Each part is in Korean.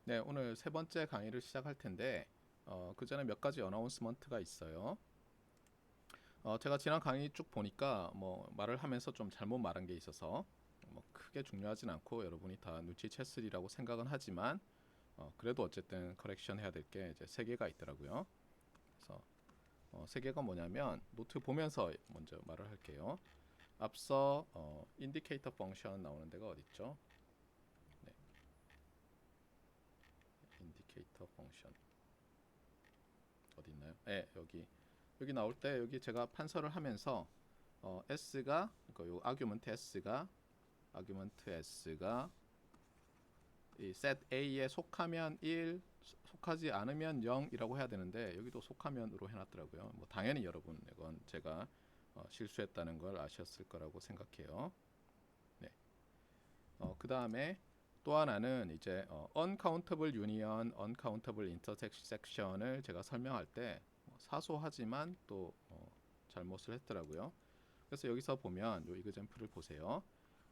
네, 오늘 세 번째 강의를 시작할 텐데 그 전에 몇 가지 어나운스먼트가 있어요. 제가 지난 강의 쭉 보니까 뭐 말을 하면서 좀 잘못 말한 게 있어서 뭐 크게 중요하진 않고 여러분이 다 눈치챘으리라고 생각은 하지만 그래도 어쨌든 커렉션 해야 될 게 이제 세 개가 있더라고요. 그래서 세 개가 뭐냐면 노트 보면서 먼저 말을 할게요. 앞서 인디케이터 펑션 나오는 데가 어디 있죠? 네, 인디케이터 펑션 어디 있나요? 네, 여기 나올 때 여기 제가 판서를 하면서 s가 그러니까 요 아규먼트 s가 이 set a에 속하면 1, 속하지 않으면 0이라고 해야 되는데 여기도 속하면으로 해놨더라고요. 뭐 당연히 여러분 이건 제가 실수했다는 걸 아셨을 거라고 생각해요. 네. 그 다음에 또 하나는 이제 uncountable union, uncountable intersection을 제가 설명할 때 사소하지만 또 잘못을 했더라고요. 그래서 여기서 보면 이 example을 보세요.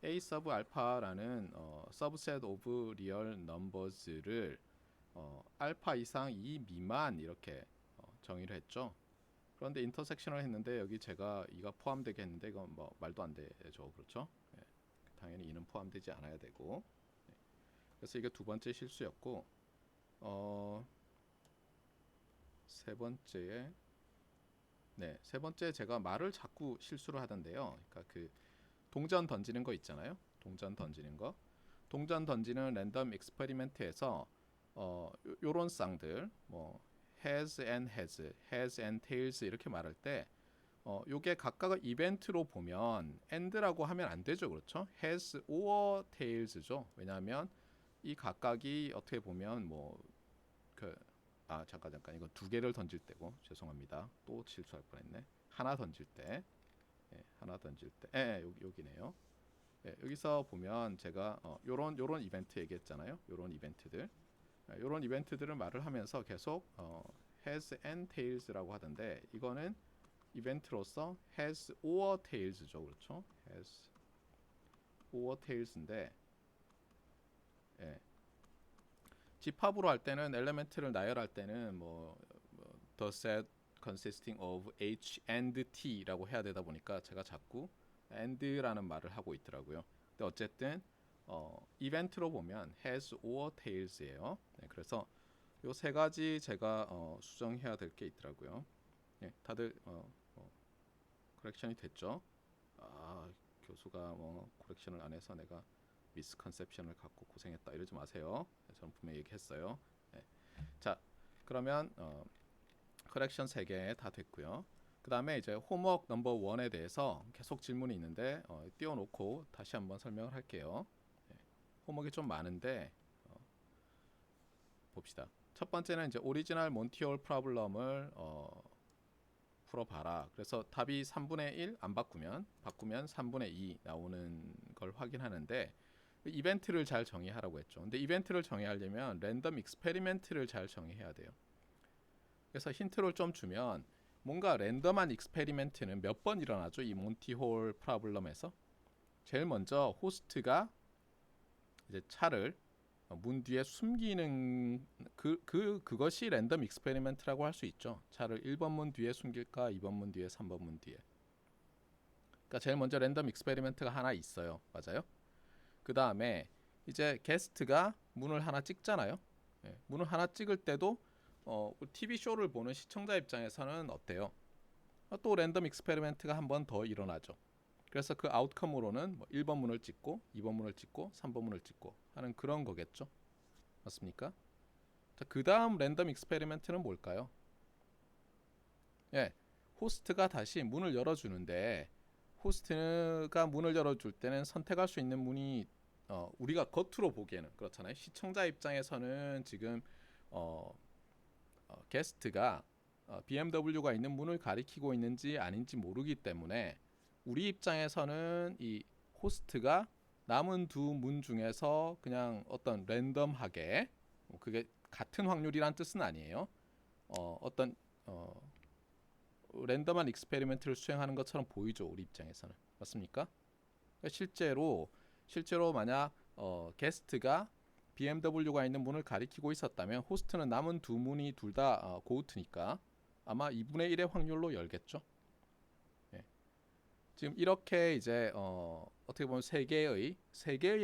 A sub alpha라는 subset of real numbers를 알파 이상 2 미만 이렇게 정의를 했죠. 그런데 인터섹션을 했는데 여기 제가 2가 포함되게 했는데 이건 뭐 말도 안 되죠. 그렇죠? 예, 당연히 2는 포함되지 않아야 되고. 예, 그래서 이게 두 번째 실수였고 세 번째에 세 번째 제가 말을 자꾸 실수를 하던데요. 그러니까 그 동전 던지는 거 있잖아요. 동전 던지는 거. 동전 던지는 랜덤 익스페리멘트에서 요런 쌍들 뭐 has and tails 이렇게 말할 때 요게 각각의 이벤트로 보면 and라고 하면 안 되죠. 그렇죠? has or tails죠. 왜냐하면 이 각각이 어떻게 보면 잠깐 이거 두 개를 던질 때고 죄송합니다. 또 실수할 뻔했네. 하나 던질 때 하나 던질 때 여기네요. 여기서 보면 제가 요런 이벤트 얘기했잖아요. 요런 이벤트들 요런 이벤트들을 말을 하면서 계속 has and tails라고 하던데 이거는 이벤트로서 has or tails죠. 그렇죠? has or tails인데 예. 집합으로 할 때는 엘리멘트를 나열할 때는 the set consisting of h and t라고 해야 되다 보니까 제가 자꾸 and라는 말을 하고 있더라고요. 근데 어쨌든 이벤트로 보면 has or tails예요. 네, 그래서 요 세 가지 제가 수정해야 될 게 있더라고요. 네, 다들 커렉션이 됐죠? 교수가 커렉션을 안 해서 내가 미스컨셉션을 갖고 고생했다 이러지 마세요. 저는 분명히 얘기했어요. 네. 자, 그러면 커렉션 3개 다 됐고요. 그 다음에 이제 홈워크 넘버 1에 대해서 계속 질문이 있는데 띄워놓고 다시 한번 설명을 할게요. 네. 홈워크이 좀 많은데 봅시다. 첫 번째는 이제 오리지널 몬티올 프로블럼을 풀어봐라. 그래서 답이 3분의 1 안 바꾸면 3분의 2 나오는 걸 확인하는데 이벤트를 잘 정의하라고 했죠. 근데 이벤트를 정의하려면 랜덤 익스페리멘트를 잘 정의해야 돼요. 그래서 힌트를 좀 주면 뭔가 랜덤한 익스페리멘트는 몇 번 일어나죠? 이 몬티홀 프로블럼에서 제일 먼저 호스트가 이제 차를 문 뒤에 숨기는 그것이 랜덤 익스페리멘트라고 할 수 있죠. 차를 1번 문 뒤에 숨길까 2번 문 뒤에 3번 문 뒤에. 그러니까 제일 먼저 랜덤 익스페리멘트가 하나 있어요. 맞아요? 그 다음에 이제 게스트가 문을 하나 찍잖아요. 문을 하나 찍을 때도 TV 쇼를 보는 시청자 입장에서는 어때요? 또 랜덤 익스페리멘트가 한 번 더 일어나죠. 그래서 그 아웃컴으로는 1번 문을 찍고 2번 문을 찍고 3번 문을 찍고 하는 그런 거겠죠. 맞습니까? 자, 그 다음 랜덤 익스페리멘트는 뭘까요? 호스트가 다시 문을 열어주는데 호스트가 문을 열어줄 때는 선택할 수 있는 문이 우리가 겉으로 보기에는 그렇잖아요. 시청자 입장에서는 지금 게스트가 BMW가 있는 문을 가리키고 있는지 아닌지 모르기 때문에 우리 입장에서는 이 호스트가 남은 두 문 중에서 그냥 어떤 랜덤하게 그게 같은 확률이란 뜻은 아니에요. 어떤 랜덤한 익스페리멘트를 수행하는 것처럼 보이죠. 우리 입장에서는. 맞습니까? 그러니까 실제로 만약 게스트가 BMW가 있는 문을 가리키고 있었다면 호스트는 남은 두 문이 둘 다 고우트니까 아마 2분의 1의 확률로 열겠죠. 예. 지금 이렇게 이제 어떻게 보면 세 개의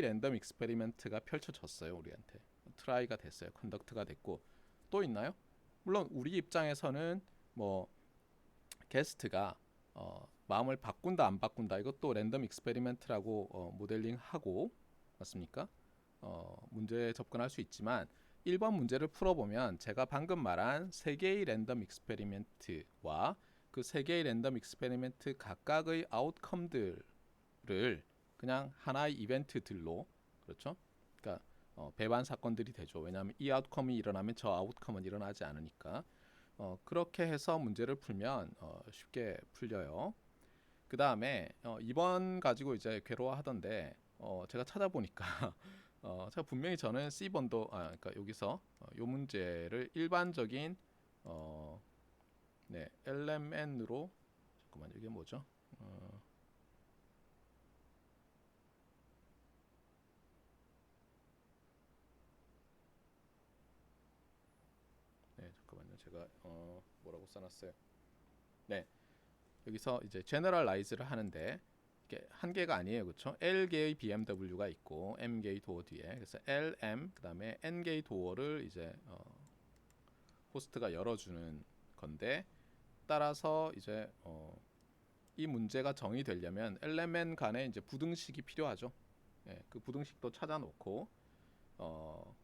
랜덤 익스페리먼트가 펼쳐졌어요. 우리한테 트라이가 됐어요. 컨덕트가 됐고 또 있나요? 물론 우리 입장에서는 뭐 게스트가 마음을 바꾼다 안 바꾼다 이것도 랜덤 익스페리먼트라고 모델링하고 맞습니까? 문제에 접근할 수 있지만 1번 문제를 풀어보면 제가 방금 말한 세 개의 랜덤 익스페리먼트와 그 세 개의 랜덤 익스페리먼트 각각의 아웃컴들을 그냥 하나의 이벤트들로 그렇죠? 그러니까 배반 사건들이 되죠. 왜냐하면 이 아웃컴이 일어나면 저 아웃컴은 일어나지 않으니까 그렇게 해서 문제를 풀면 쉽게 풀려요. 그 다음에 2번 가지고 이제 괴로워하던데 제가 찾아보니까 제가 분명히 저는 C번도 그러니까 여기서 요 문제를 일반적인 네, LMN으로 잠깐만 이게 뭐죠? 네, 잠깐만요. 제가 뭐라고 써놨어요? 네, 여기서 이제 제너럴라이즈를 하는데 이게 한 개가 아니에요, 그렇죠? L 개의 BMW가 있고 M 개의 도어 뒤에 그래서 L, M 그다음에 N 개의 도어를 이제 호스트가 열어주는 건데 따라서 이제 이 문제가 정의되려면 LMN 간에 이제 부등식이 필요하죠. 예, 그 부등식도 찾아놓고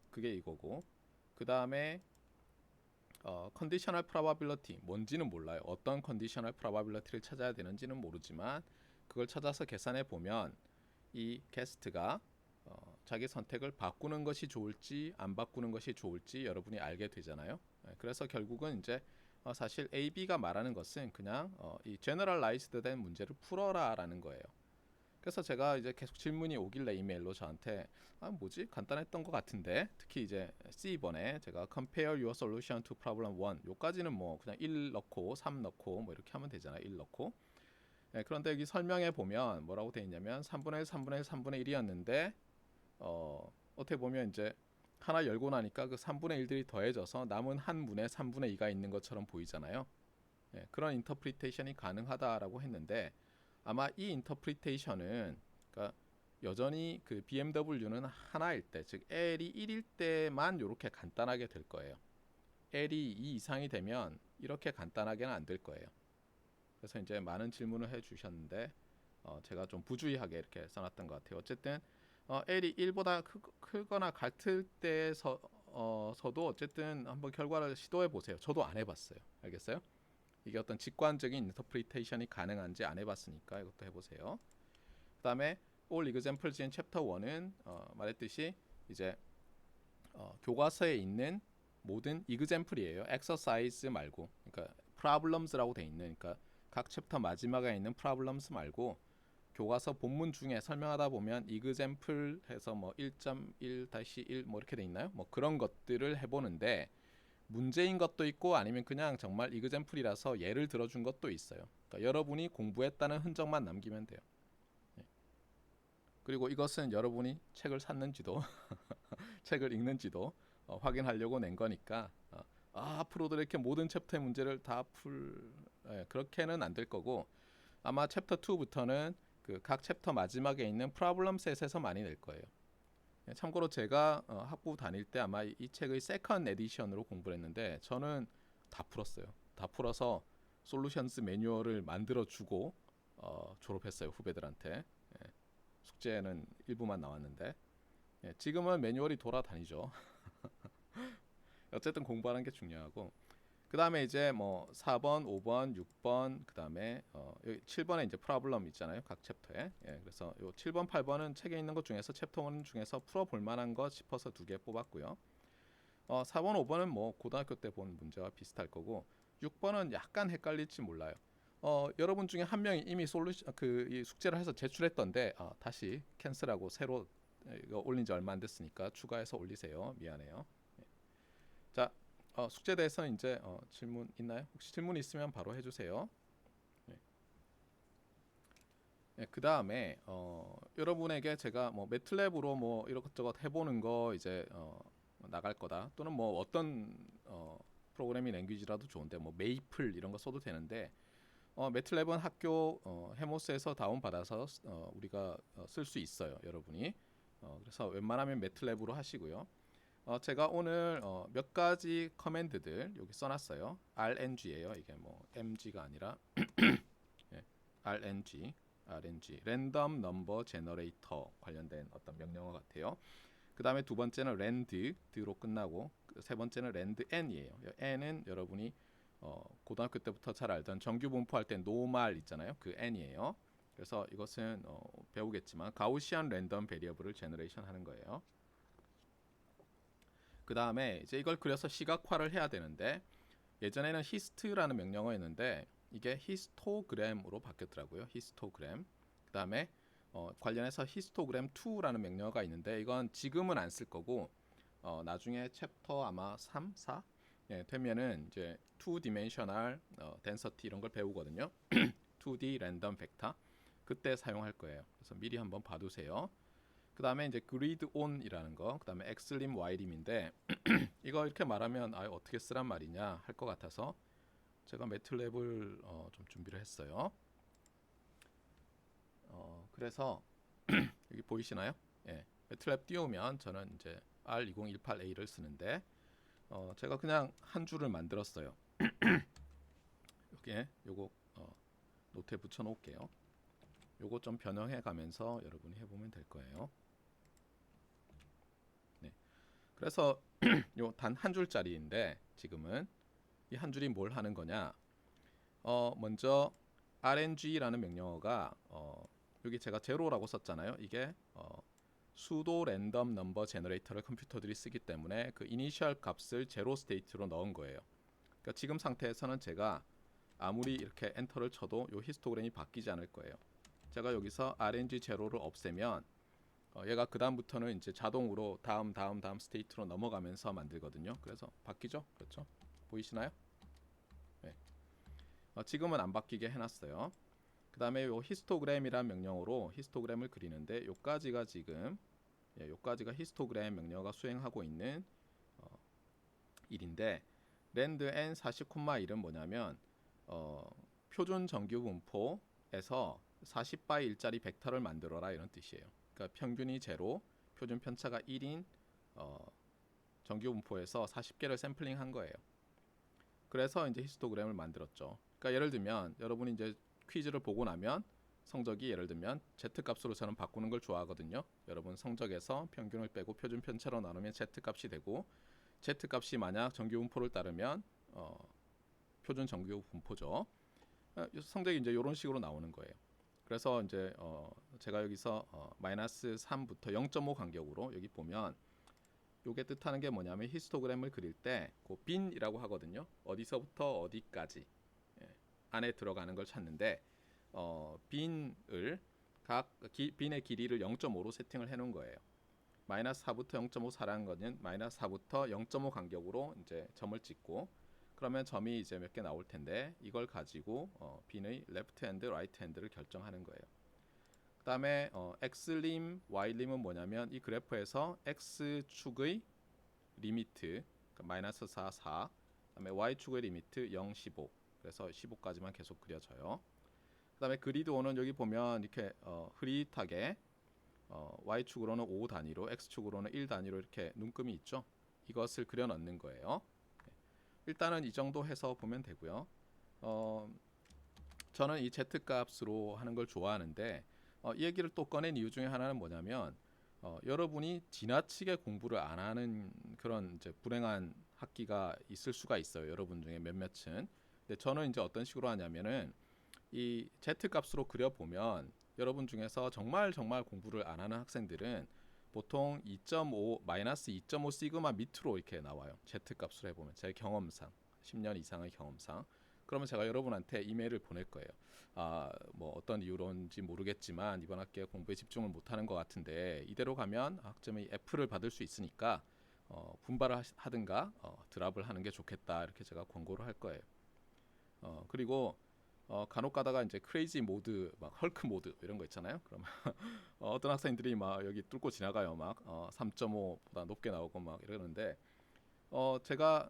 그게 이거고 그 다음에 컨디셔널 프로바빌리티 뭔지는 몰라요. 어떤 컨디셔널 프로바빌리티를 찾아야 되는지는 모르지만 그걸 찾아서 계산해 보면 이 게스트가 자기 선택을 바꾸는 것이 좋을지 안 바꾸는 것이 좋을지 여러분이 알게 되잖아요. 그래서 결국은 이제 사실 A, B가 말하는 것은 그냥 이 제너럴라이즈드 된 문제를 풀어라라는 거예요. 그래서 제가 이제 계속 질문이 오길래 이메일로 저한테 뭐지 간단했던 것 같은데 특히 이제 C번에 제가 compare your solution to problem 1 요까지는 뭐 그냥 1 넣고 3 넣고 뭐 이렇게 하면 되잖아요. 1 넣고 네, 그런데 여기 설명에 보면 뭐라고 돼 있냐면 3분의 1, 3분의 1, 3분의 1이었는데 어떻게 보면 이제 하나 열고 나니까 그 3분의 1들이 더해져서 남은 한 문에 3분의 2가 있는 것처럼 보이잖아요. 네, 그런 인터프리테이션이 가능하다라고 했는데 아마 이 인터프리테이션은 그러니까 여전히 그 BMW는 하나일 때, 즉 L이 1일 때만 이렇게 간단하게 될 거예요. L이 2 이상이 되면 이렇게 간단하게는 안 될 거예요. 그래서 이제 많은 질문을 해주셨는데 제가 좀 부주의하게 이렇게 써놨던 것 같아요. 어쨌든 L이 1보다 크거나 같을 때서도 어쨌든 한번 결과를 시도해 보세요. 저도 안 해봤어요. 알겠어요? 이게 어떤 직관적인 인터프리테이션이 가능한지 안 해봤으니까 이것도 해보세요. 그 다음에 All Examples in Chapter 1은 말했듯이 이제 교과서에 있는 모든 example이에요. exercise 말고, 그러니까 problems라고 돼 있는, 그러니까 각 챕터 마지막에 있는 problems 말고 교과서 본문 중에 설명하다 보면 example 해서 뭐 1.1-1 뭐 이렇게 돼 있나요? 뭐 그런 것들을 해보는데 문제인 것도 있고 아니면 그냥 정말 example이라서 예를 들어준 것도 있어요. 그러니까 여러분이 공부했다는 흔적만 남기면 돼요. 그리고 이것은 여러분이 책을 샀는지도 책을 읽는지도 확인하려고 낸 거니까 앞으로도 이렇게 모든 챕터의 문제를 다 그렇게는 안 될 거고 아마 챕터 2부터는 그 각 챕터 마지막에 있는 프로블럼 셋에서 많이 낼 거예요. 참고로 제가 학부 다닐 때 아마 이 책의 세컨 에디션으로 공부를 했는데 저는 다 풀었어요. 다 풀어서 솔루션스 매뉴얼을 만들어 주고 졸업했어요. 후배들한테. 숙제는 일부만 나왔는데 지금은 매뉴얼이 돌아다니죠. 어쨌든 공부하는 게 중요하고 그 다음에 이제 뭐 4번, 5번, 6번 그 다음에 7번에 이제 프로블럼 있잖아요. 각 챕터에. 그래서 요 7번, 8번은 책에 있는 것 중에서 챕터 1 중에서 풀어볼 만한 것 싶어서 2개 뽑았고요. 4번, 5번은 뭐 고등학교 때 본 문제와 비슷할 거고 6번은 약간 헷갈릴지 몰라요. 여러분 중에 한 명이 이미 이 숙제를 해서 제출했던데 다시 캔슬하고 새로 이거 올린 지 얼마 안 됐으니까 추가해서 올리세요. 미안해요. 자, 숙제에 대해서 이제 질문 있나요? 혹시 질문 있으면 바로 해주세요. 네. 예, 그 다음에 여러분에게 제가 뭐 매틀랩으로 뭐 이것저것 해보는 거 이제 나갈 거다, 또는 뭐 어떤 프로그래밍 랭귀지라도 좋은데 뭐 메이플 이런 거 써도 되는데, 매틀랩은 학교 해모스에서 다운 받아서 우리가 쓸 수 있어요, 여러분이. 그래서 웬만하면 매틀랩으로 하시고요. 제가 오늘 몇 가지 커맨드들 여기 써놨어요. RNG예요. 이게 뭐 MG가 아니라 예, RNG, 랜덤 넘버 제너레이터 관련된 어떤 명령어 같아요. 그 다음에 두 번째는 rand로 끝나고, 세 번째는 randn이에요. n은 여러분이 고등학교 때부터 잘 알던 정규 분포할 때 노말 있잖아요. 그 n이에요. 그래서 이것은 배우겠지만 가우시안 랜덤 베리어블을 제너레이션 하는 거예요. 그 다음에 이제 이걸 그려서 시각화를 해야 되는데, 예전에는 히스트라는 명령어였는데 이게 히스토그램으로 바뀌었더라고요. 히스토그램. 그 다음에 관련해서 히스토그램 2라는 명령어가 있는데, 이건 지금은 안 쓸 거고 나중에 챕터 아마 3, 4 되면은 이제 2dimensional density 이런 걸 배우거든요. 2D 랜덤 벡터 그때 사용할 거예요. 그래서 미리 한번 봐두세요. 그 다음에 이제 그리드 온이라는 거, 그 다음에 xlim ylim인데 이거 이렇게 말하면 어떻게 쓰란 말이냐 할 것 같아서 제가 매틀랩을 좀 준비를 했어요. 그래서 여기 보이시나요? 예, 매틀랩 띄우면 저는 이제 R2018A를 쓰는데 제가 그냥 한 줄을 만들었어요. 여기에 요거 노트에 붙여 놓을게요. 요거 좀 변형해 가면서 여러분이 해보면 될 거예요. 네. 그래서 요 단 한 줄짜리인데 지금은 이 한 줄이 뭘 하는 거냐? 먼저 RNG라는 명령어가 여기 제가 제로라고 썼잖아요. 이게 수도 랜덤 넘버 제너레이터를 컴퓨터들이 쓰기 때문에 그 이니셜 값을 제로 스테이트로 넣은 거예요. 그러니까 지금 상태에서는 제가 아무리 이렇게 엔터를 쳐도 요 히스토그램이 바뀌지 않을 거예요. 제가 여기서 RNG 제로를 없애면 얘가 그 다음부터는 이제 자동으로 다음 스테이트로 넘어가면서 만들거든요. 그래서 바뀌죠, 그렇죠? 보이시나요? 네. 지금은 안 바뀌게 해놨어요. 그 다음에 요 히스토그램이란 명령어로 히스토그램을 그리는데 요까지가 지금 요까지가 히스토그램 명령어가 수행하고 있는 일인데, 랜드 n 40,1은 뭐냐면 표준 정규 분포에서 40바이 1짜리 벡터를 만들어라 이런 뜻이에요. 그러니까 평균이 제로, 표준 편차가 1인 정규 분포에서 40개를 샘플링 한 거예요. 그래서 이제 히스토그램을 만들었죠. 그러니까 예를 들면 여러분이 이제 퀴즈를 보고 나면 성적이 예를 들면 z-값으로 저는 바꾸는 걸 좋아하거든요. 여러분 성적에서 평균을 빼고 표준 편차로 나누면 z-값이 되고, z-값이 만약 정규 분포를 따르면 표준 정규 분포죠. 성적이 이제 이런 식으로 나오는 거예요. 그래서 이제 제가 여기서 마이너스 3부터 0.5 간격으로 여기 보면 요게 뜻하는 게 뭐냐면 히스토그램을 그릴 때 그 빈이라고 하거든요. 어디서부터 어디까지 안에 들어가는 걸 찾는데 빈을 빈의 길이를 0.5로 세팅을 해 놓은 거예요. 마이너스 4부터 0.5 사라는 거는 마이너스 4부터 0.5 간격으로 이제 점을 찍고, 그러면 점이 이제 몇 개 나올 텐데 이걸 가지고 빈의 레프트 핸드, 라이트 핸드를 결정하는 거예요. 그다음에 xlim, ylim은 뭐냐면 이 그래프에서 x축의 리미트 그러니까 마이너스 4, 4, 그다음에 y축의 리미트 0, 15, 그래서 15까지만 계속 그려져요. 그다음에 그리드 O는 여기 보면 이렇게 흐릿하게 y축으로는 5 단위로, x축으로는 1 단위로 이렇게 눈금이 있죠. 이것을 그려 넣는 거예요. 일단은 이 정도 해서 보면 되고요. 저는 이 z-값으로 하는 걸 좋아하는데 이 얘기를 또 꺼낸 이유 중에 하나는 뭐냐면 여러분이 지나치게 공부를 안 하는 그런 이제 불행한 학기가 있을 수가 있어요. 여러분 중에 몇몇은. 근데 저는 이제 어떤 식으로 하냐면은 이 z-값으로 그려보면 여러분 중에서 정말 공부를 안 하는 학생들은 보통 2.5 마이너스 2.5 시그마 밑으로 이렇게 나와요. z-값으로 해보면 제 경험상 10년 이상의 경험상. 그러면 제가 여러분한테 이메일을 보낼 거예요. 뭐 어떤 이유로인지 모르겠지만 이번 학기에 공부에 집중을 못하는 것 같은데 이대로 가면 학점이 F를 받을 수 있으니까 분발을 하든가 드랍을 하는 게 좋겠다, 이렇게 제가 권고를 할 거예요. 그리고 간혹 가다가 이제 크레이지 모드, 막 헐크 모드 이런 거 있잖아요. 그러면 어떤 학생들이 막 여기 뚫고 지나가요. 막 3.5보다 높게 나오고 막 이러는데 제가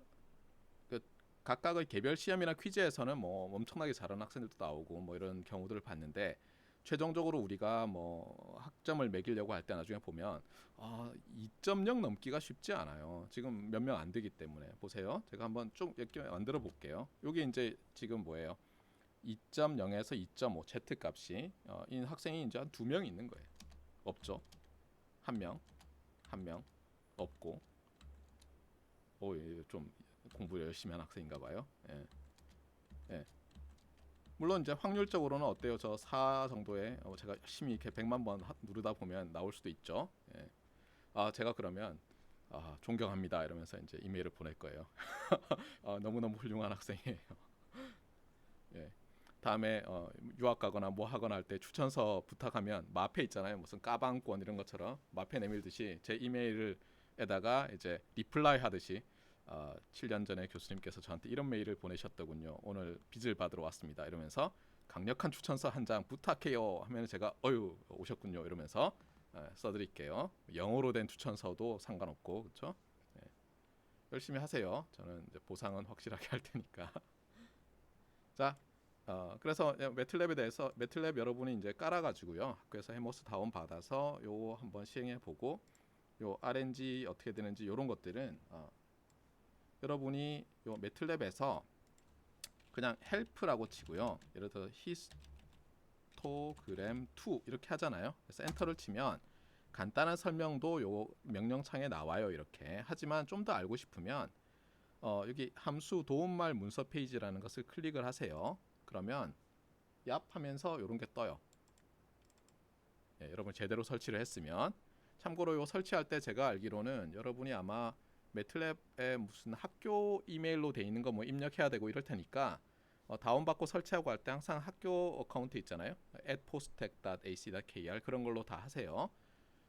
그 각각의 개별 시험이나 퀴즈에서는 뭐 엄청나게 잘하는 학생들도 나오고 뭐 이런 경우들을 봤는데 최종적으로 우리가 뭐 학점을 매기려고 할 때 나중에 보면 2.0 넘기가 쉽지 않아요. 지금 몇 명 안 되기 때문에 보세요. 제가 한번 쭉 몇 개 만들어 볼게요. 여기 이제 지금 뭐예요? 2.0에서 2.5 Z 값이 이 학생이 이제 한 2명 있는 거예요. 없죠? 한 명, 한 명 없고. 좀 공부 열심히 한 학생인가 봐요. 예. 예. 물론 이제 확률적으로는 어때요? 저 4 정도에 제가 열심히 이렇게 100만 번 누르다 보면 나올 수도 있죠. 예. 제가 그러면 존경합니다 이러면서 이제 이메일을 보낼 거예요. 너무너무 훌륭한 학생이에요. 예. 다음에 유학 가거나 뭐 하거나 할 때 추천서 부탁하면 마페 있잖아요. 무슨 까방권 이런 것처럼 마페 내밀듯이 제 이메일에다가 이제 리플라이 하듯이 7년 전에 교수님께서 저한테 이런 메일을 보내셨더군요. 오늘 빚을 받으러 왔습니다. 이러면서 강력한 추천서 한 장 부탁해요 하면 제가 오셨군요. 이러면서 써드릴게요. 영어로 된 추천서도 상관없고 그렇죠? 열심히 하세요. 저는 이제 보상은 확실하게 할 테니까. 자, 그래서 매틀랩에 대해서 매틀랩 여러분이 이제 깔아가지고요. 학교에서 해모스 다운 받아서 요거 한번 시행해 보고 요 RNG 어떻게 되는지 이런 것들은 여러분이 요 매틀랩에서 그냥 헬프라고 치고요. 예를 들어 히스토그램 2 이렇게 하잖아요. 그래서 엔터를 치면 간단한 설명도 요 명령창에 나와요. 이렇게. 하지만 좀 더 알고 싶으면 여기 함수 도움말 문서 페이지라는 것을 클릭을 하세요. 그러면 얍 하면서 이런 게 떠요. 여러분 제대로 설치를 했으면. 참고로 요 설치할 때 제가 알기로는 여러분이 아마 매틀랩에 무슨 학교 이메일로 돼 있는 거 뭐 입력해야 되고 이럴 테니까 다운받고 설치하고 할 때 항상 학교 어카운트 있잖아요. @postech.ac.kr 그런 걸로 다 하세요.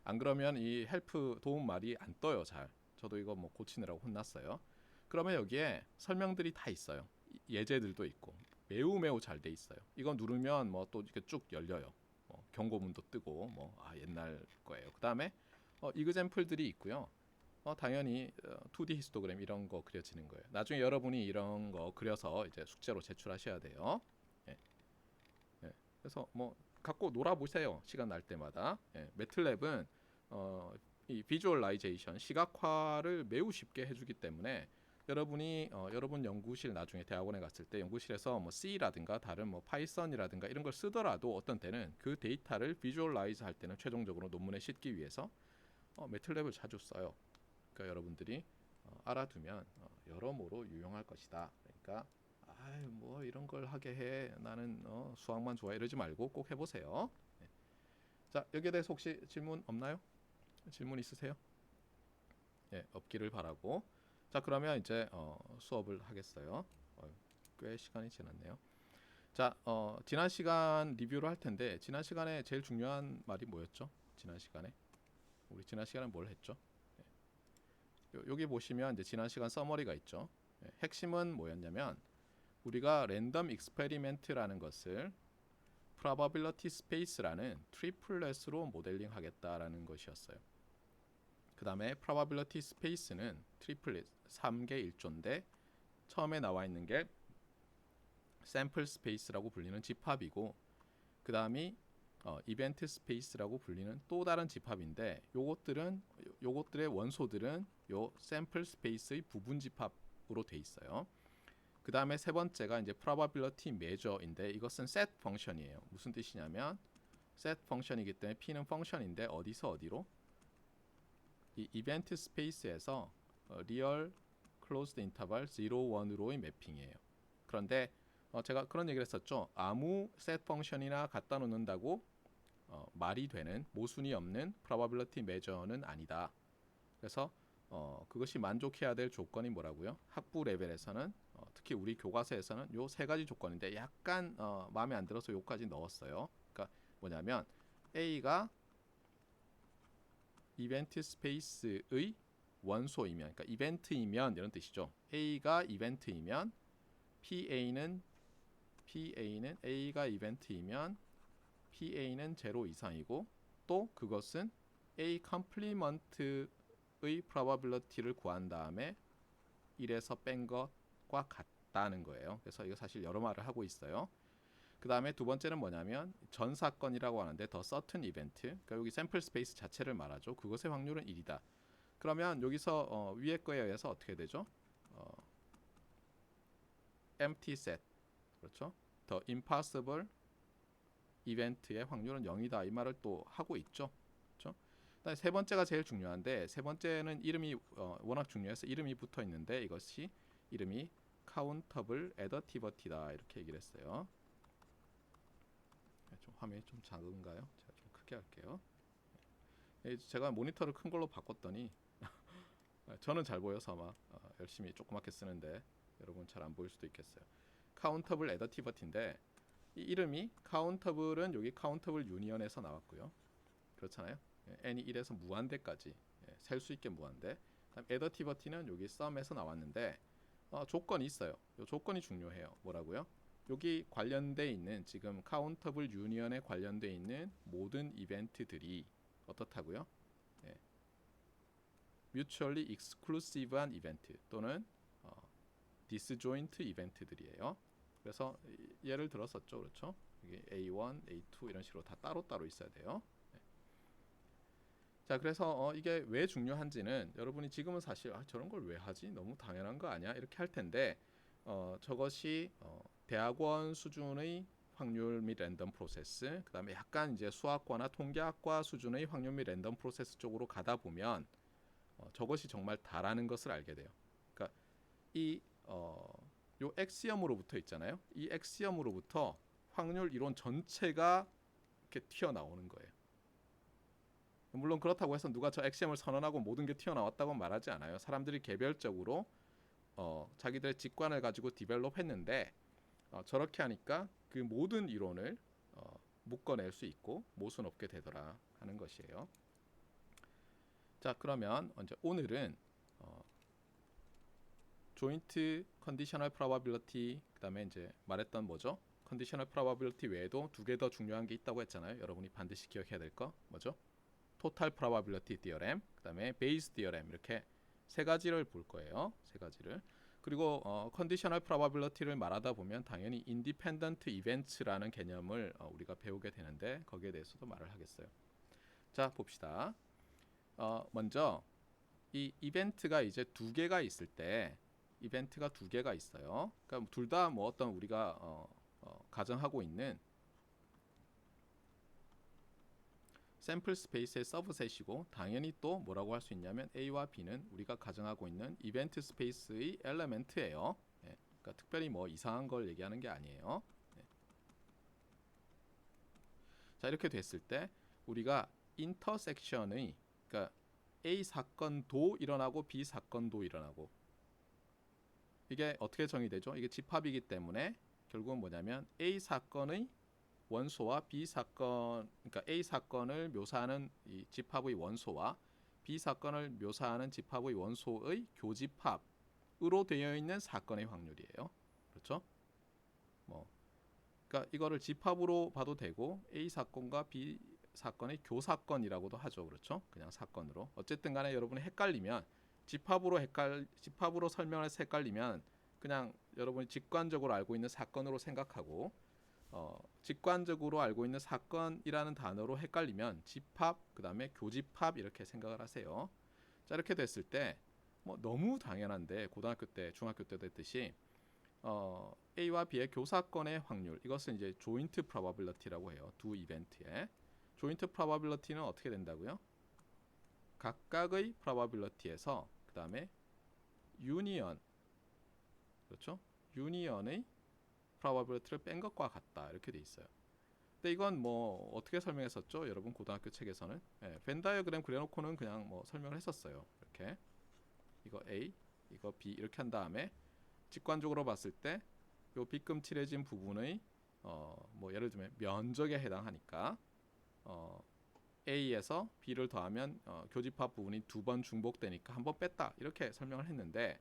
안 그러면 이 헬프 도움말이 안 떠요. 잘. 저도 이거 뭐 고치느라고 혼났어요. 그러면 여기에 설명들이 다 있어요. 예제들도 있고 매우 잘 돼 있어요. 이거 누르면 뭐 또 이렇게 쭉 열려요. 경고문도 뜨고 옛날 거예요. 그 다음에 이그젬플들이 있고요. 당연히 2D 히스토그램 이런 거 그려지는 거예요. 나중에 여러분이 이런 거 그려서 이제 숙제로 제출하셔야 돼요. 예. 예. 그래서 뭐 갖고 놀아보세요. 시간 날 때마다. 매틀랩은 이 비주얼라이제이션 시각화를 매우 쉽게 해주기 때문에 여러분이 여러분 연구실 나중에 대학원에 갔을 때 연구실에서 뭐 C라든가 다른 뭐 파이썬이라든가 이런 걸 쓰더라도 어떤 때는 그 데이터를 비주얼라이즈 할 때는 최종적으로 논문에 싣기 위해서 매틀랩을 자주 써요. 그러니까 여러분들이 알아두면 여러모로 유용할 것이다. 그러니까 뭐 이런 걸 하게 해 나는 수학만 좋아해 이러지 말고 꼭 해보세요. 네. 자 여기에 대해서 혹시 질문 없나요? 질문 있으세요? 없기를 바라고. 자 그러면 이제 수업을 하겠어요. 꽤 시간이 지났네요. 자 지난 시간 리뷰를 할 텐데 지난 시간에 제일 중요한 말이 뭐였죠? 지난 시간에 우리 지난 시간에 뭘 했죠? 여기 보시면 이제 지난 시간 서머리가 있죠. 핵심은 뭐였냐면 우리가 랜덤 익스페리멘트라는 것을 probability space라는 트리플렛으로 모델링 하겠다라는 것이었어요. 그 다음에 probability space는 트리플렛 3개 1조인데 처음에 나와 있는 게 sample space라고 불리는 집합이고 그 다음이 이벤트 스페이스라고 불리는 또 다른 집합인데 요것들의 원소들은 요 샘플 스페이스의 부분 집합으로 돼 있어요. 그 다음에 세 번째가 이제 probability measure인데 이것은 set 펑션이에요. 무슨 뜻이냐면 set 펑션이기 때문에 p는 펑션인데 어디서 어디로 이 이벤트 스페이스에서 real closed interval 0, 1으로의 매핑이에요. 그런데 제가 그런 얘기를 했었죠. 아무 set 펑션이나 갖다 놓는다고 말이 되는 모순이 없는 probability measure는 아니다. 그래서 그것이 만족해야 될 조건이 뭐라고요? 학부 레벨에서는 특히 우리 교과서에서는 요 세 가지 조건인데 약간 마음에 안 들어서 요까지 넣었어요. 그러니까 뭐냐면 A가 이벤트 스페이스의 원소이면, 그러니까 이벤트이면 이런 뜻이죠. A가 이벤트이면 PA는 PA는 A가 이벤트이면 PA는 0 이상이고 또 그것은 A 컴플리먼트의 probability를 구한 다음에 1에서 뺀 것과 같다는 거예요. 그래서 이거 사실 여러 말을 하고 있어요. 그 다음에 두 번째는 뭐냐면 전 사건이라고 하는데 더 certain event, 그러니까 여기 샘플 스페이스 자체를 말하죠. 그것의 확률은 1이다. 그러면 여기서 위에 거에 의해서 어떻게 되죠? empty set, 그렇죠? 더 impossible 이벤트의 확률은 0이다 이 말을 또 하고 있죠. 그렇죠? 그다음에 세 번째가 제일 중요한데 세 번째는 이름이 워낙 중요해서 이름이 붙어 있는데 이것이 이름이 countable additivity다 이렇게 얘기를 했어요. 좀 화면이 좀 작은가요? 제가 좀 크게 할게요. 제가 모니터를 큰 걸로 바꿨더니 저는 잘 보여서 아마 열심히 조그맣게 쓰는데 여러분 잘 안 보일 수도 있겠어요. countable additivity인데 이 이름이 카운터블은 여기 카운터블 유니언에서 나왔고요. 그렇잖아요. n이 1에서 무한대까지 셀 수 있게 무한대. 다음 additiv이는 여기 sum에서 나왔는데 조건이 있어요. 이 조건이 중요해요. 뭐라고요? 여기 관련돼 있는 지금 카운터블 유니언에 관련돼 있는 모든 이벤트들이 어떻다고요? mutually exclusive한 이벤트 또는 disjoint 이벤트들이에요. 그래서 예를 들었었죠, 그렇죠? 이게 A1, A2 이런 식으로 다 따로따로 있어야 돼요. 자, 그래서 이게 왜 중요한지는 여러분이 지금은 사실 저런 걸 왜 하지? 너무 당연한 거 아니야? 이렇게 할 텐데 저것이 대학원 수준의 확률 및 랜덤 프로세스, 그다음에 약간 이제 수학과나 통계학과 수준의 확률 및 랜덤 프로세스 쪽으로 가다 보면 저것이 정말 다라는 것을 알게 돼요. 그러니까 요 엑시엄으로부터 있잖아요. 이 엑시엄으로부터 확률 이론 전체가 이렇게 튀어나오는 거예요. 물론 그렇다고 해서 누가 저 엑시엄을 선언하고 모든 게 튀어나왔다고 말하지 않아요. 사람들이 개별적으로 자기들의 직관을 가지고 디벨롭했는데 저렇게 하니까 그 모든 이론을 묶어낼 수 있고 모순 없게 되더라 하는 것이에요. 자, 그러면 이제 오늘은 조인트 컨디셔널 프로바빌리티 그다음에 이제 말했던 뭐죠? 컨디셔널 프로바빌리티 외에도 두 개 더 중요한 게 있다고 했잖아요. 여러분이 반드시 기억해야 될 거 뭐죠? 토탈 프로바빌리티 디어렘, 그다음에 베이스 디어렘 이렇게 세 가지를 볼 거예요. 세 가지를. 그리고 컨디셔널 프로바빌리티를 말하다 보면 당연히 인디펜던트 이벤트라는 개념을 우리가 배우게 되는데 거기에 대해서도 말을 하겠어요. 자, 봅시다. 먼저 이 이벤트가 이제 두 개가 있을 때 이벤트가 두 개가 있어요. 그러니까 둘 다 뭐 어떤 우리가 가정하고 있는 샘플 스페이스의 서브셋이고 당연히 또 뭐라고 할 수 있냐면 A와 B는 우리가 가정하고 있는 이벤트 스페이스의 엘레멘트예요. 그러니까 특별히 뭐 이상한 걸 얘기하는 게 아니에요. 자, 이렇게 됐을 때 우리가 인터섹션의 그러니까 A 사건도 일어나고 B 사건도 일어나고 이게 어떻게 정의되죠? 이게 집합이기 때문에 결국은 뭐냐면 A 사건의 원소와 B 사건, 그러니까 A 사건을 묘사하는 이 집합의 원소와 B 사건을 묘사하는 집합의 원소의 교집합으로 되어 있는 사건의 확률이에요. 그렇죠? 그러니까 이거를 집합으로 봐도 되고 A 사건과 B 사건의 교사건이라고도 하죠. 그렇죠? 그냥 사건으로. 어쨌든 간에 여러분이 헷갈리면 집합으로 설명해서 헷갈리면 그냥 여러분이 직관적으로 알고 있는 사건으로 생각하고 직관적으로 알고 있는 사건이라는 단어로 헷갈리면 집합 그다음에 교집합 이렇게 생각을 하세요. 자, 이렇게 됐을 때 뭐 너무 당연한데 고등학교 때 중학교 때도 했듯이 A와 B의 교사건의 확률 이것은 이제 조인트 프로바빌리티라고 해요. 두 이벤트에 조인트 프로바빌리티는 어떻게 된다고요? 각각의 프로바빌리티에서 그 다음에 유니언 그렇죠? 유니언의 프로바빌리티를 뺀 것과 같다 이렇게 돼 있어요. 근데 이건 뭐 어떻게 설명했었죠? 여러분 고등학교 책에서는 벤 다이어그램 그려놓고는 그냥 뭐 설명을 했었어요. 이렇게 이거 A, 이거 B 이렇게 한 다음에 직관적으로 봤을 때 요 빗금칠해진 부분의 뭐 예를 들면 면적에 해당하니까 A에서 B를 더하면 교집합 부분이 두 번 중복되니까 한 번 뺐다 이렇게 설명을 했는데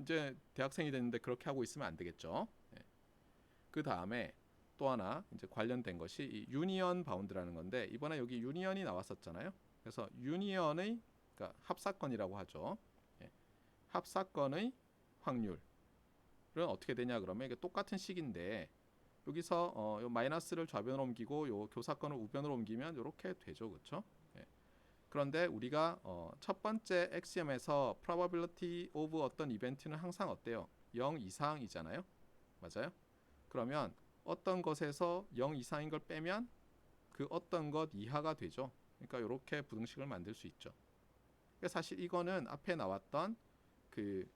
이제 대학생이 됐는데 그렇게 하고 있으면 안 되겠죠. 그 다음에 또 하나 이제 관련된 것이 이 유니언 바운드라는 건데, 이번에 여기 유니언이 나왔었잖아요. 그래서 유니언의, 그러니까 합사건이라고 하죠. 예. 합사건의 확률은 어떻게 되냐 그러면 이게 똑같은 식인데, 여기서 요 마이너스를 좌변으로 옮기고 요 교사건을 우변으로 옮기면 이렇게 되죠, 그렇죠? 예. 그런데 우리가 첫 번째 엑시엄에서 probability of 어떤 이벤트는 항상 어때요? 0 이상이잖아요, 맞아요? 그러면 어떤 것에서 0 이상인 걸 빼면 그 어떤 것 이하가 되죠. 그러니까 이렇게 부등식을 만들 수 있죠. 그러니까 사실 이거는 앞에 나왔던 그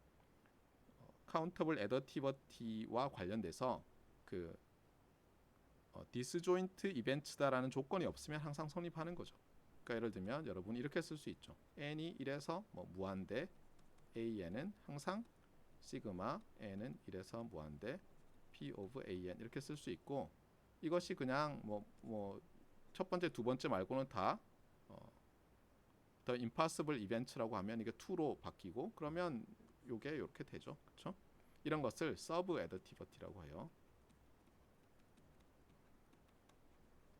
countable additivity와 관련돼서 그 disjoint events다라는 조건이 없으면 항상 성립하는 거죠. 그러니까 예를 들면 여러분이 이렇게 쓸 수 있죠. n이 1에서 뭐 무한대 an은 항상 시그마 n은 1에서 무한대 p of an 이렇게 쓸 수 있고, 이것이 그냥 뭐 첫 번째 두 번째 말고는 다 the impossible events라고 하면 이게 2로 바뀌고, 그러면 요게 이렇게 되죠, 그렇죠? 이런 것을 sub additivity라고 해요.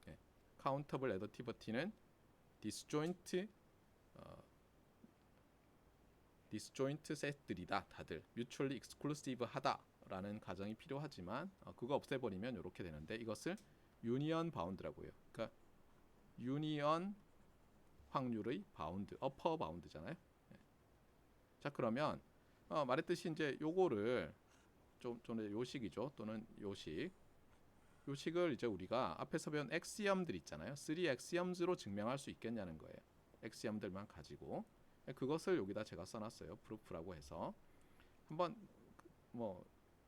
네. countable additivity는 disjoint set들이다. 다들 mutually exclusive 하다라는 가정이 필요하지만 그거 없애버리면 이렇게 되는데, 이것을 유니언 바운드라고 해요. 그러니까 유니언 확률의 바운드, 어퍼 바운드잖아요. 네. 자, 그러면 말했듯이 이제 요거를 좀 요식이죠, 또는 요식을 이제 우리가 앞에서 배운 엑시엄들 있잖아요. 3 엑시엄즈로 증명할 수 있겠냐는 거예요. 엑시엄들만 가지고. 그것을 여기다 제가 써놨어요. 프루프라고 해서. 한번 뭐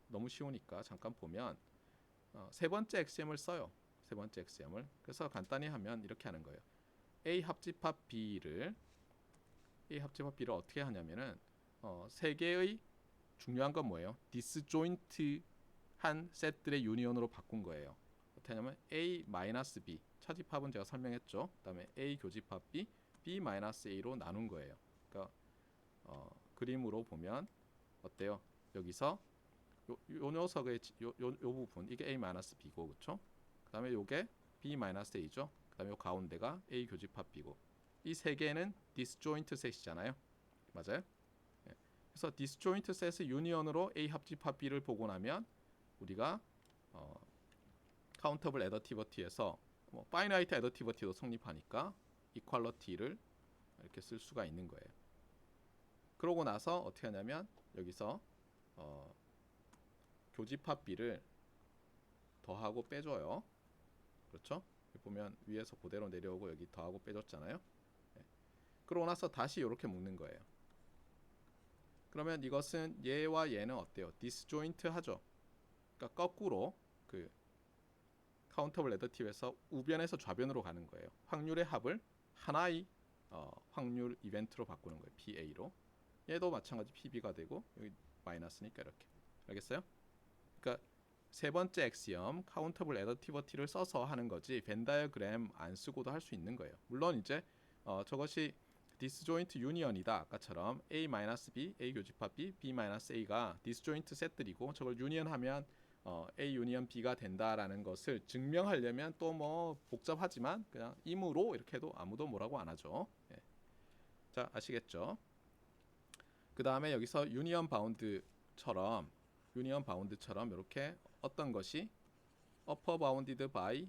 너무 쉬우니까 잠깐 보면 세 번째 엑시엄을 써요. 세 번째 엑시엄을. 그래서 간단히 하면 이렇게 하는 거예요. A 합집합 B를 어떻게 하냐면은 세 개의 중요한 건 뭐예요? 디스조인트한 셋들의 유니온으로 바꾼 거예요. 어떻게 하냐면 A-B 차집합은 제가 설명했죠. 그다음에 A 교집합 B, B-A로 나눈 거예요. 그러니까 그림으로 보면 어때요? 여기서 요 녀석의 요 부분 이게 A-B고, 그렇죠? 그다음에 요게 B-A죠. 그다음에 요 가운데가 A 교집합 B고, 이 세 개는 디스조인트 셋이잖아요, 맞아요? 예. 그래서 디스조인트 셋의 유니언으로 A 합집합 B를 보고 나면 우리가 countable additivity에서 뭐 finite additivity도 성립하니까 equality를 이렇게 쓸 수가 있는 거예요. 그러고 나서 어떻게 하냐면 여기서 교집합 B를 더하고 빼줘요. 그렇죠? 보면 위에서 그대로 내려오고 여기 더하고 빼줬잖아요. 네. 그러고 나서 다시 이렇게 묶는 거예요. 그러면 이것은 얘와 얘는 어때요? 디스조인트 하죠. 그러니까 거꾸로 그 countable additive에서 우변에서 좌변으로 가는 거예요. 확률의 합을 하나의 확률 이벤트로 바꾸는 거예요. PA로. 얘도 마찬가지 PB가 되고 여기 마이너스니까 이렇게. 알겠어요? 그러니까 세 번째 엑시엄 countable additivity를 써서 하는 거지 벤 다이어그램 안 쓰고도 할 수 있는 거예요. 물론 이제 저것이 disjoint union이다. 아까처럼 A-B, A 교집합 B, B-A가 disjoint 셋들이고 저걸 유니언하면 A 유니언 B가 된다라는 것을 증명하려면 또 뭐 복잡하지만 그냥 임으로 이렇게 해도 아무도 뭐라고 안 하죠. 예. 자, 아시겠죠? 그 다음에 여기서 유니언 바운드처럼 이렇게 어떤 것이 upper bounded by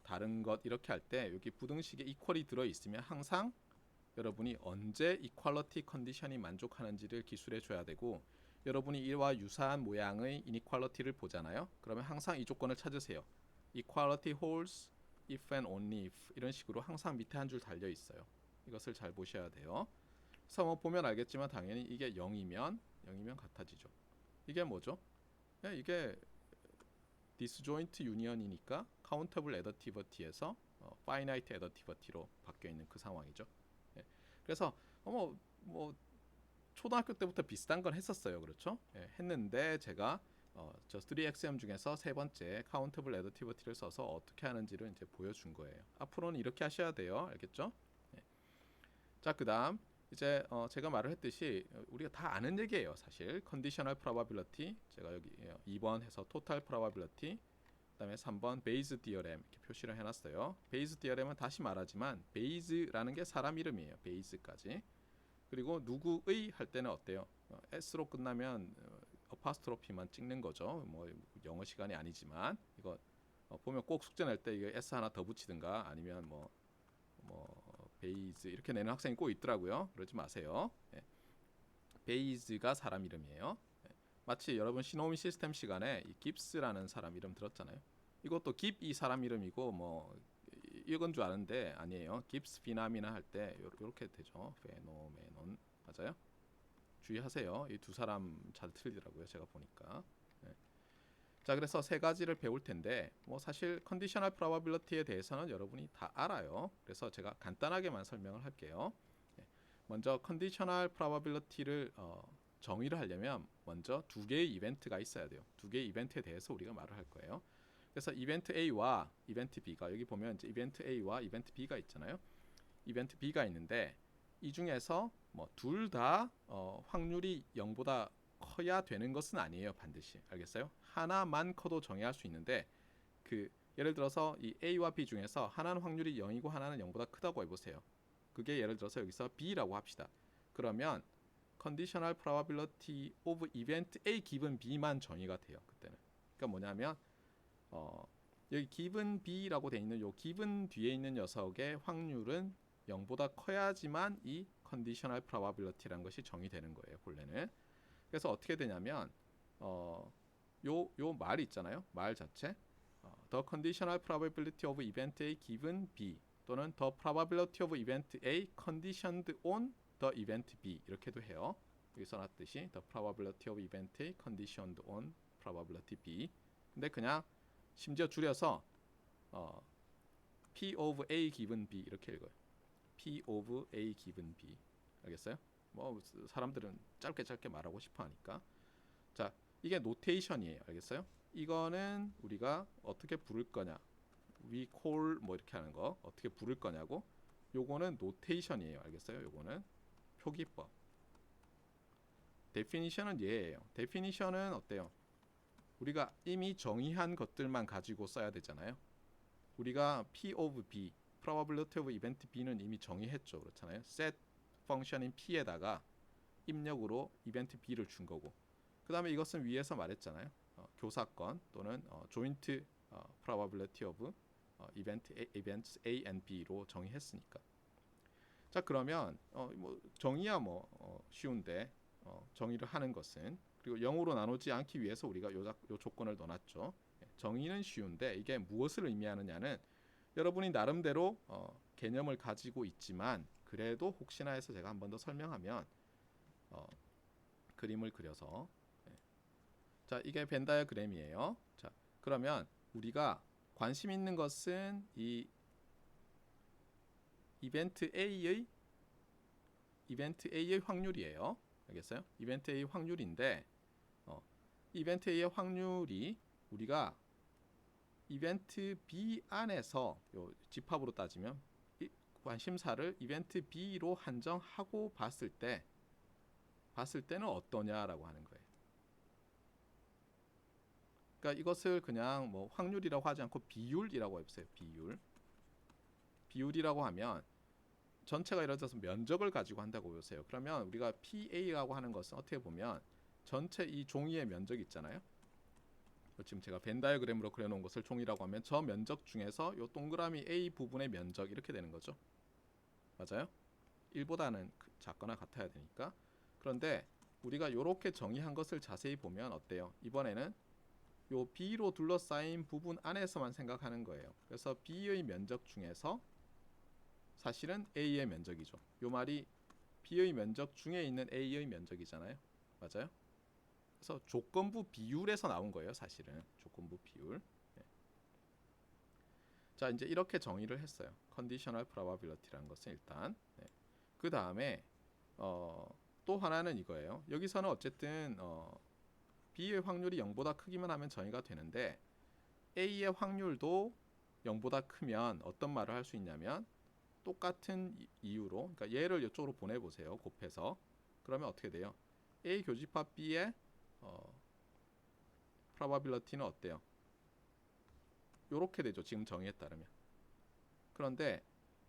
다른 것 이렇게 할 때 여기 부등식에 equal이 들어 있으면 항상 여러분이 언제 equality 컨디션이 만족하는지를 기술해 줘야 되고, 여러분이 이와 유사한 모양의 inequality를 보잖아요. 그러면 항상 이 조건을 찾으세요. equality holds if and only if 이런 식으로 항상 밑에 한 줄 달려 있어요. 이것을 잘 보셔야 돼요. 그래서 뭐 보면 알겠지만 당연히 이게 0이면 같아지죠. 이게 뭐죠? 이게 disjoint union이니까 countable additivity에서 finite additivity로 바뀌어 있는 그 상황이죠. 예. 그래서 뭐 초등학교 때부터 비슷한 건 했었어요, 그렇죠? 예, 했는데 제가 저 3XM 중에서 세 번째 countable additivity를 써서 어떻게 하는지를 이제 보여준 거예요. 앞으로는 이렇게 하셔야 돼요, 알겠죠? 예. 자, 그다음 이제 제가 말을 했듯이 우리가 다 아는 얘기예요, 사실. conditional probability 제가 여기 2번 해서 total probability 그다음에 3번 베이즈 디어렘 이렇게 표시를 해놨어요. 베이즈 디어렘은 다시 말하지만 베이즈라는 게 사람 이름이에요. 베이즈까지. 그리고 누구의 할 때는 어때요? s로 끝나면 어파스트로피만 찍는 거죠. 뭐 영어 시간이 아니지만 이거 보면 꼭 숙제 낼 때 이거 s 하나 더 붙이든가 아니면 뭐 베이즈 이렇게 내는 학생이 꼭 있더라고요. 그러지 마세요. 예. 베이즈가 사람 이름이에요. 마치 여러분 시노미 시스템 시간에 이 깁스라는 사람 이름 들었잖아요. 이것도 깁이 사람 이름이고 뭐 이건 줄 아는데 아니에요. 깁스 피나미나 할 때 이렇게 되죠. 페노메논 맞아요? 주의하세요. 이 두 사람 잘 틀리더라고요. 제가 보니까. 네. 자, 그래서 세 가지를 배울 텐데 뭐 사실 컨디셔널 프로바빌리티에 대해서는 여러분이 다 알아요. 그래서 제가 간단하게만 설명을 할게요. 네. 먼저 컨디셔널 프로바빌리티를 정의를 하려면 먼저 두 개의 이벤트가 있어야 돼요. 두 개의 이벤트에 대해서 우리가 말을 할 거예요. 그래서 이벤트 A와 이벤트 B가 여기 보면 이제 이벤트 A와 이벤트 B가 있잖아요. 이벤트 B가 있는데 이 중에서 뭐 둘 다 확률이 0보다 커야 되는 것은 아니에요. 반드시. 알겠어요? 하나만 커도 정의할 수 있는데 그 예를 들어서 이 A와 B 중에서 하나는 확률이 0이고 하나는 0보다 크다고 해보세요. 그게 예를 들어서 여기서 B라고 합시다. 그러면 conditional probability of event A given B만 정의가 돼요. 그때는. 그러니까 뭐냐면 여기 given B라고 돼 있는 요 given 뒤에 있는 녀석의 확률은 0보다 커야지만 이 conditional probability라는 것이 정의되는 거예요. 본래는. 그래서 어떻게 되냐면 요 말이 있잖아요. 말 자체. the conditional probability of event A given B 또는 the probability of event A conditioned on the event B 이렇게도 해요. 여기 써놨듯이 the probability of event A conditioned on probability B. 근데 그냥 심지어 줄여서 P of A given B 이렇게 읽어요. P of A given B. 알겠어요? 뭐 사람들은 짧게 말하고 싶어 하니까. 자, 이게 노테이션이에요. 알겠어요? 이거는 우리가 어떻게 부를 거냐. we call 뭐 이렇게 하는 거 어떻게 부를 거냐고. 요거는 노테이션이에요. 알겠어요? 요거는 표기법. definition은 얘예요. definition은 어때요? 우리가 이미 정의한 것들만 가지고 써야 되잖아요. 우리가 P of B, probability of event B는 이미 정의했죠. 그렇잖아요. set 펑션인 P에다가 입력으로 이벤트 B를 준 거고. 그 다음에 이것은 위에서 말했잖아요. 교사권 또는 joint probability of events A and B로 정의했으니까. 자, 그러면 뭐 정의야 뭐 쉬운데 정의를 하는 것은 그리고 0으로 나누지 않기 위해서 우리가 요 조건을 넣어놨죠. 정의는 쉬운데 이게 무엇을 의미하느냐는 여러분이 나름대로 개념을 가지고 있지만 그래도 혹시나 해서 제가 한 번 더 설명하면 그림을 그려서 자, 이게 벤 다이어그램이에요. 자, 그러면 우리가 관심 있는 것은 이 이벤트 A의 확률이에요. 알겠어요? 이벤트 A의 확률인데 이벤트 A의 확률이 우리가 이벤트 B 안에서 요 집합으로 따지면 관심사를 이벤트 B로 한정하고 봤을 때는 어떠냐라고 하는 거예요. 그러니까 이것을 그냥 뭐 확률이라고 하지 않고 비율이라고 해보세요. 비율이라고 하면 전체가 예를 들어서 면적을 가지고 한다고 보세요. 그러면 우리가 PA라고 하는 것은 어떻게 보면 전체 이 종이의 면적 있잖아요. 지금 제가 벤 다이어그램으로 그려놓은 것을 종이라고 하면 저 면적 중에서 이 동그라미 A 부분의 면적 이렇게 되는 거죠. 맞아요? 1보다는 작거나 같아야 되니까. 그런데 우리가 이렇게 정의한 것을 자세히 보면 어때요? 이번에는 요 B로 둘러싸인 부분 안에서만 생각하는 거예요. 그래서 B의 면적 중에서 사실은 A의 면적이죠. 요 말이 B의 면적 중에 있는 A의 면적이잖아요. 맞아요? 그래서 조건부 비율에서 나온 거예요. 사실은 조건부 비율. 네. 자, 이제 이렇게 정의를 했어요. conditional probability라는 것은 일단. 네. 그 다음에 또 하나는 이거예요. 여기서는 어쨌든 B의 확률이 0보다 크기만 하면 정의가 되는데 A의 확률도 0보다 크면 어떤 말을 할 수 있냐면 똑같은 이유로 그러니까 얘를 이쪽으로 보내보세요. 곱해서. 그러면 어떻게 돼요? A 교집합 B의 probability는 어때요? 요렇게 되죠. 지금 정의에 따르면. 그런데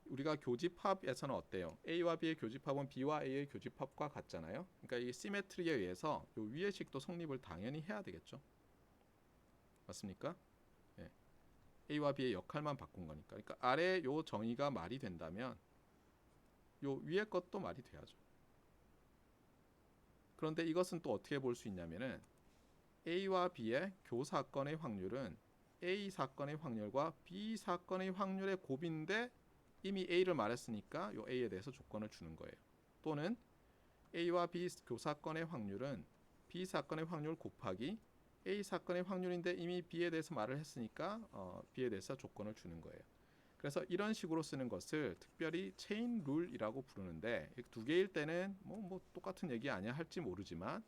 우리가 교집합에서는 어때요? A와 B의 교집합은 B와 A의 교집합과 같잖아요. 그러니까 이 시메트리에 의해서 요 위의 식도 성립을 당연히 해야 되겠죠. 맞습니까? 예. A와 B의 역할만 바꾼 거니까. 그러니까 아래 요 정의가 말이 된다면 요 위의 것도 말이 돼야죠. 그런데 이것은 또 어떻게 볼 수 있냐면은 A와 B의 교사건의 확률은 A 사건의 확률과 B 사건의 확률의 곱인데 이미 A를 말했으니까 요 A에 대해서 조건을 주는 거예요. 또는 A와 B 교사건의 확률은 B 사건의 확률 곱하기 A 사건의 확률인데 이미 B에 대해서 말을 했으니까 B에 대해서 조건을 주는 거예요. 그래서 이런 식으로 쓰는 것을 특별히 체인 룰이라고 부르는데 두 개일 때는 뭐 똑같은 얘기 아니야 할지 모르지만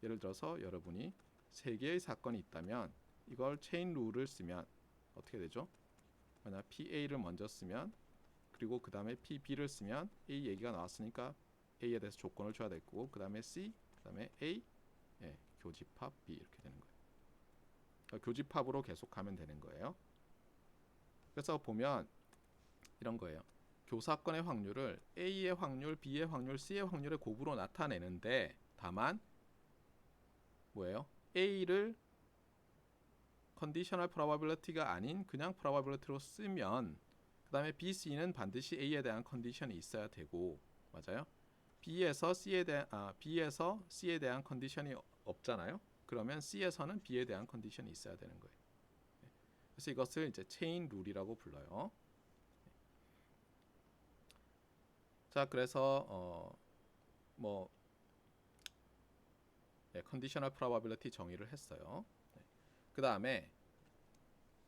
예를 들어서 여러분이 세 개의 사건이 있다면 이걸 체인 룰을 쓰면 어떻게 되죠? 만약 PA를 먼저 쓰면 그리고 그 다음에 PB를 쓰면 A 얘기가 나왔으니까 A에 대해서 조건을 줘야 되고 그 다음에 C, 그 다음에 A, 예, 교집합 B 이렇게 되는 거예요. 그러니까 교집합으로 계속하면 되는 거예요. 그래서 보면 이런 거예요. 교사건의 확률을 A의 확률, B의 확률, C의 확률의 곱으로 나타내는데 다만 뭐예요? A를 컨디셔널 프로바빌리티가 아닌 그냥 프로바빌리티로 쓰면 그 다음에 B, C는 반드시 A에 대한 컨디션이 있어야 되고 맞아요? B에서 C에 대한 컨디션이 없잖아요. 그러면 C에서는 B에 대한 컨디션이 있어야 되는 거예요. 그래서 이것을 이제 체인 룰이라고 불러요. 자, 그래서 컨디셔널 프로바빌리티 정의를 했어요. 그 다음에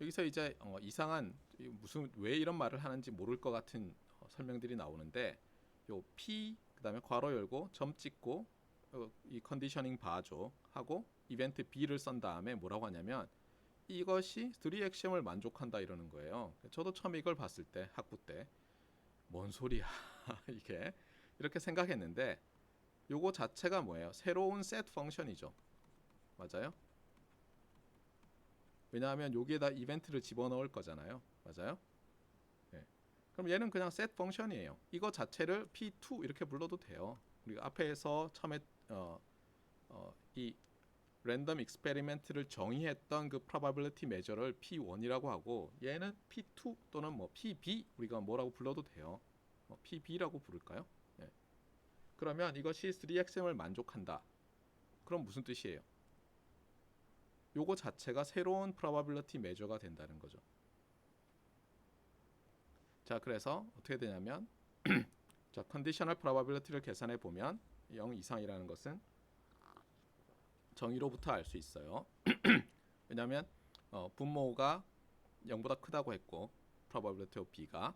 여기서 이제 이상한 무슨 왜 이런 말을 하는지 모를 것 같은 설명들이 나오는데 요 P 그다음에 괄호 열고 점 찍고 이 컨디셔닝 바죠 하고 이벤트 B를 쓴 다음에 뭐라고 하냐면 이것이 3액션을 만족한다 이러는 거예요. 저도 처음에 이걸 봤을 때 학부 때 뭔 소리야 이게 이렇게 생각했는데 요거 자체가 뭐예요? 새로운 set 펑션이죠. 맞아요? 왜냐하면 여기에다 이벤트를 집어넣을 거잖아요. 맞아요? 네. 그럼 얘는 그냥 set 펑션이에요. 이거 자체를 P2 이렇게 불러도 돼요. 우리가 앞에서 처음에 이 랜덤 익스페리멘트를 정의했던 그 probability measure를 P1이라고 하고 얘는 P2 또는 뭐 PB 우리가 뭐라고 불러도 돼요. PB라고 부를까요? 네. 그러면 이것이 3XM을 만족한다. 그럼 무슨 뜻이에요? 요거 자체가 새로운 probability measure가 된다는 거죠. 자, 그래서 어떻게 되냐면 자, conditional probability를 계산해 보면 0 이상이라는 것은 정의로부터 알 수 있어요. 왜냐하면 분모가 0보다 크다고 했고 probability of B가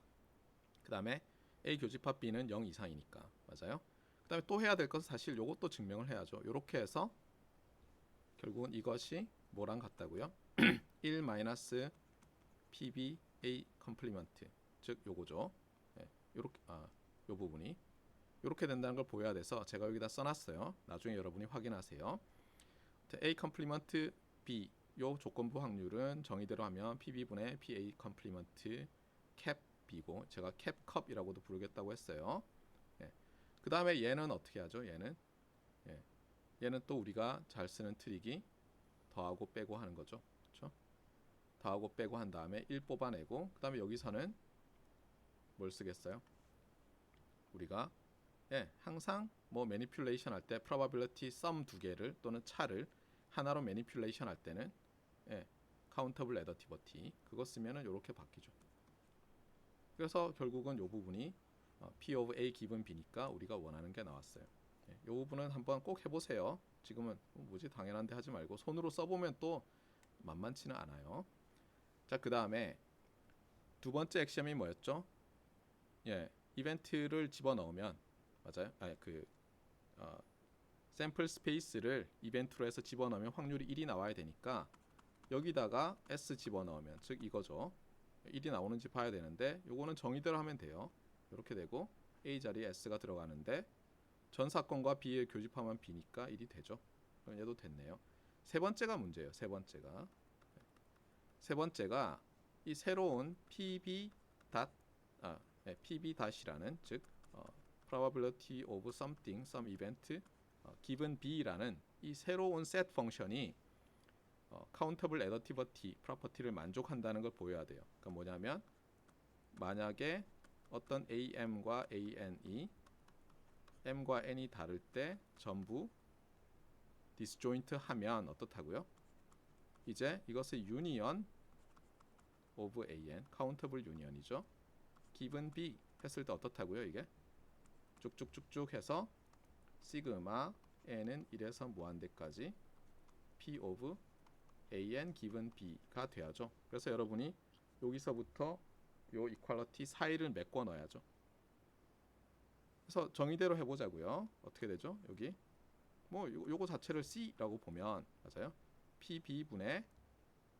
그 다음에 A 교집합 B는 0 이상이니까 맞아요. 그 다음에 또 해야 될 것은 사실 요것도 증명을 해야죠. 이렇게 해서 결국은 이것이 뭐랑 같다고요? 1 마이너스 PB A 컴플리먼트 즉 요거죠. 네, 요렇게 요 부분이 요렇게 된다는 걸 보여야 돼서 제가 여기다 써놨어요. 나중에 여러분이 확인하세요. A 컴플리먼트 B 요 조건부 확률은 정의대로 하면 PB분의 PA 컴플리먼트 캡 B고 제가 캡 컵이라고도 부르겠다고 했어요. 예. 그 다음에 얘는 어떻게 하죠? 얘는 또 우리가 잘 쓰는 트릭이 더하고 빼고 하는 거죠. 그렇죠? 더하고 빼고 한 다음에 1 뽑아내고 그 다음에 여기서는 뭘 쓰겠어요? 우리가 항상 뭐 매니퓰레이션 할 때 probability sum 두 개를 또는 차를 하나로 매니퓰레이션 할 때는 countable additivity 그거 쓰면은 이렇게 바뀌죠. 그래서 결국은 이 부분이 P of A given B니까 우리가 원하는 게 나왔어요. 이 부분은 한번 꼭 해보세요. 지금은 뭐지 당연한데 하지 말고 손으로 써보면 또 만만치는 않아요. 자, 그 다음에 두 번째 액션이 뭐였죠? 이벤트를 집어넣으면 맞아요? 샘플 스페이스를 이벤트로 해서 집어넣으면 확률이 1이 나와야 되니까 여기다가 S 집어넣으면 즉 이거죠. 1이 나오는지 봐야 되는데 요거는 정의대로 하면 돼요. 이렇게 되고 A 자리에 S가 들어가는데 전 사건과 B의 교집합만 B니까 1이 되죠. 그럼 얘도 됐네요. 세 번째가 문제예요. 세 번째가 이 새로운 pb 닷 pb 닷이라는 즉 probability of something, some event given b라는 이 새로운 set 펑션이 countable additivity 프로퍼티를 만족한다는 걸 보여야 돼요. 그러니까 뭐냐면 만약에 어떤 am과 an이 m과 n이 다를 때 전부 disjoint 하면 어떻다고요? 이제 이것을 union of an, countable union이죠. given b 했을 때 어떻다고요? 이게 쭉쭉쭉쭉 해서 시그마 n은 1에서 무한대까지 p of an given b가 돼야죠. 그래서 여러분이 여기서부터 요 이퀄리티 사이를 메꿔 넣어야죠. 그래서 정의대로 해보자고요. 어떻게 되죠? 여기 뭐 요거 자체를 C라고 보면 맞아요. PB분의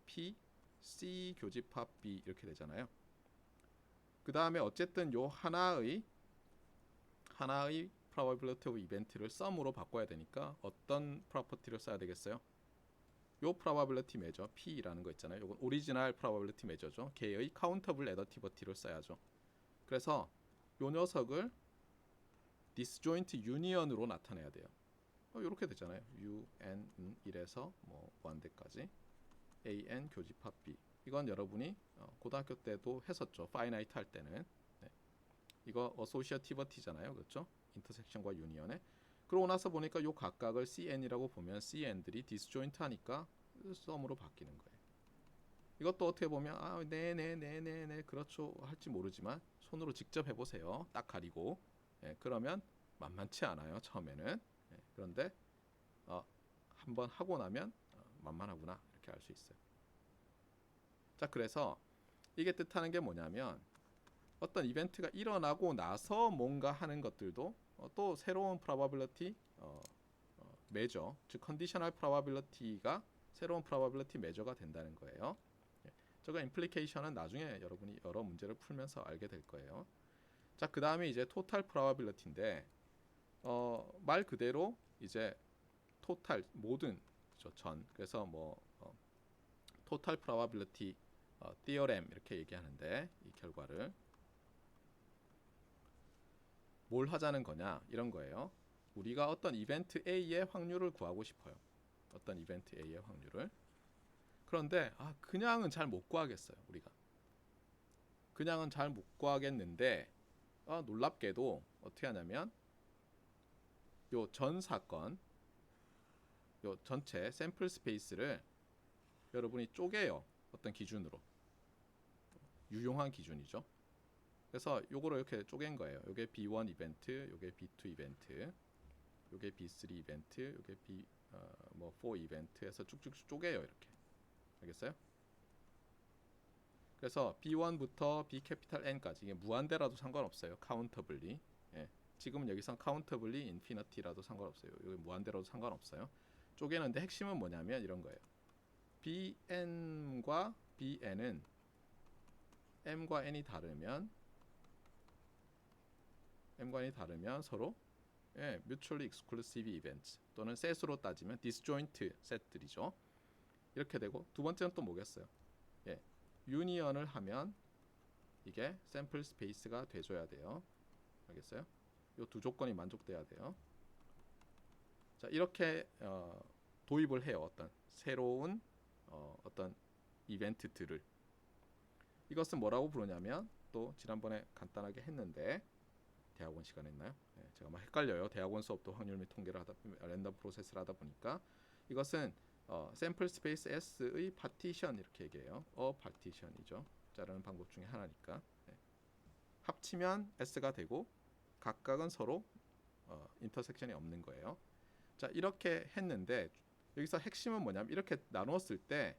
P C 교집합 B 이렇게 되잖아요. 그 다음에 어쨌든 요 하나의 probability of event를 sum으로 바꿔야 되니까 어떤 프로퍼티를 써야 되겠어요? 요 probability measure P라는 거 있잖아요. 요건 오리지널 probability measure죠. 걔의 countable additivity를 써야죠. 그래서 요 녀석을 disjoint union으로 나타내야 돼요. 이렇게 되잖아요. un은 1에서 뭐 무한대까지 an 교집합 b. 이건 여러분이 고등학교 때도 했었죠. finite 할 때는. 네. 이거 associativity잖아요. 그렇죠? 인터섹션과 유니언에. 그러고 나서 보니까 요 각각을 cn이라고 보면 cn들이 disjoint 하니까 sum으로 바뀌는 거예요. 이것도 어떻게 보면 네네네네네 그렇죠 할지 모르지만 손으로 직접 해보세요. 딱 가리고. 네, 그러면 만만치 않아요. 처음에는. 네, 그런데 한번 하고 나면 만만하구나 이렇게 알 수 있어요. 자, 그래서 이게 뜻하는 게 뭐냐면 어떤 이벤트가 일어나고 나서 뭔가 하는 것들도 또 새로운 probability measure, 즉 conditional probability가 새로운 probability measure가 된다는 거예요. 저거 implication은 나중에 여러분이 여러 문제를 풀면서 알게 될 거예요. 자, 그 다음에 이제 total probability인데 말 그대로 이제 total 모든 전 그래서 뭐 total probability theorem 이렇게 얘기하는데 이 결과를 뭘 하자는 거냐 이런 거예요. 우리가 어떤 이벤트 A의 확률을 구하고 싶어요. 어떤 이벤트 A의 확률을. 그런데 그냥은 잘 못 구하겠어요. 우리가. 그냥은 잘 못 구하겠는데 놀랍게도 어떻게 하냐면 요 전 사건 요 전체 샘플 스페이스를 여러분이 쪼개요. 어떤 기준으로. 유용한 기준이죠. 그래서 요거를 이렇게 쪼갠 거예요. 요게 B1 이벤트, 요게 B2 이벤트, 요게 B3 이벤트, 요게 B4 이벤트 해서 쭉쭉 쪼개요. 이렇게. 알겠어요? 그래서 B1부터 B 캐피탈 N까지 이게 무한대라도 상관없어요. 카운터블리. 예. 지금은 여기선 카운터블리 인피니티라도 상관없어요. 여기 무한대라도 상관없어요. 쪼개는데 핵심은 뭐냐면 이런 거예요. Bn과 Bn은 M과 N이 다르면 서로 mutually exclusive events 또는 셋으로 따지면 disjoint 셋들이죠. 이렇게 되고 두 번째는 또 뭐겠어요? 유니언을 하면 이게 샘플 스페이스가 돼줘야 돼요. 알겠어요? 이 두 조건이 만족돼야 돼요. 자, 이렇게 도입을 해요. 어떤 새로운 어떤 이벤트들을. 이것은 뭐라고 부르냐면 또 지난번에 간단하게 했는데 대학원 시간에 했나요? 제가 막 헷갈려요. 대학원 수업도 확률 및 통계를 하다 랜덤 프로세스를 하다 보니까 이것은 샘플 스페이스 S의 파티션 이렇게 얘기해요. 파티션이죠. 자르는 방법 중에 하나니까. 합치면 S가 되고 각각은 서로 인터섹션이 없는 거예요. 자, 이렇게 했는데 여기서 핵심은 뭐냐면 이렇게 나누었을 때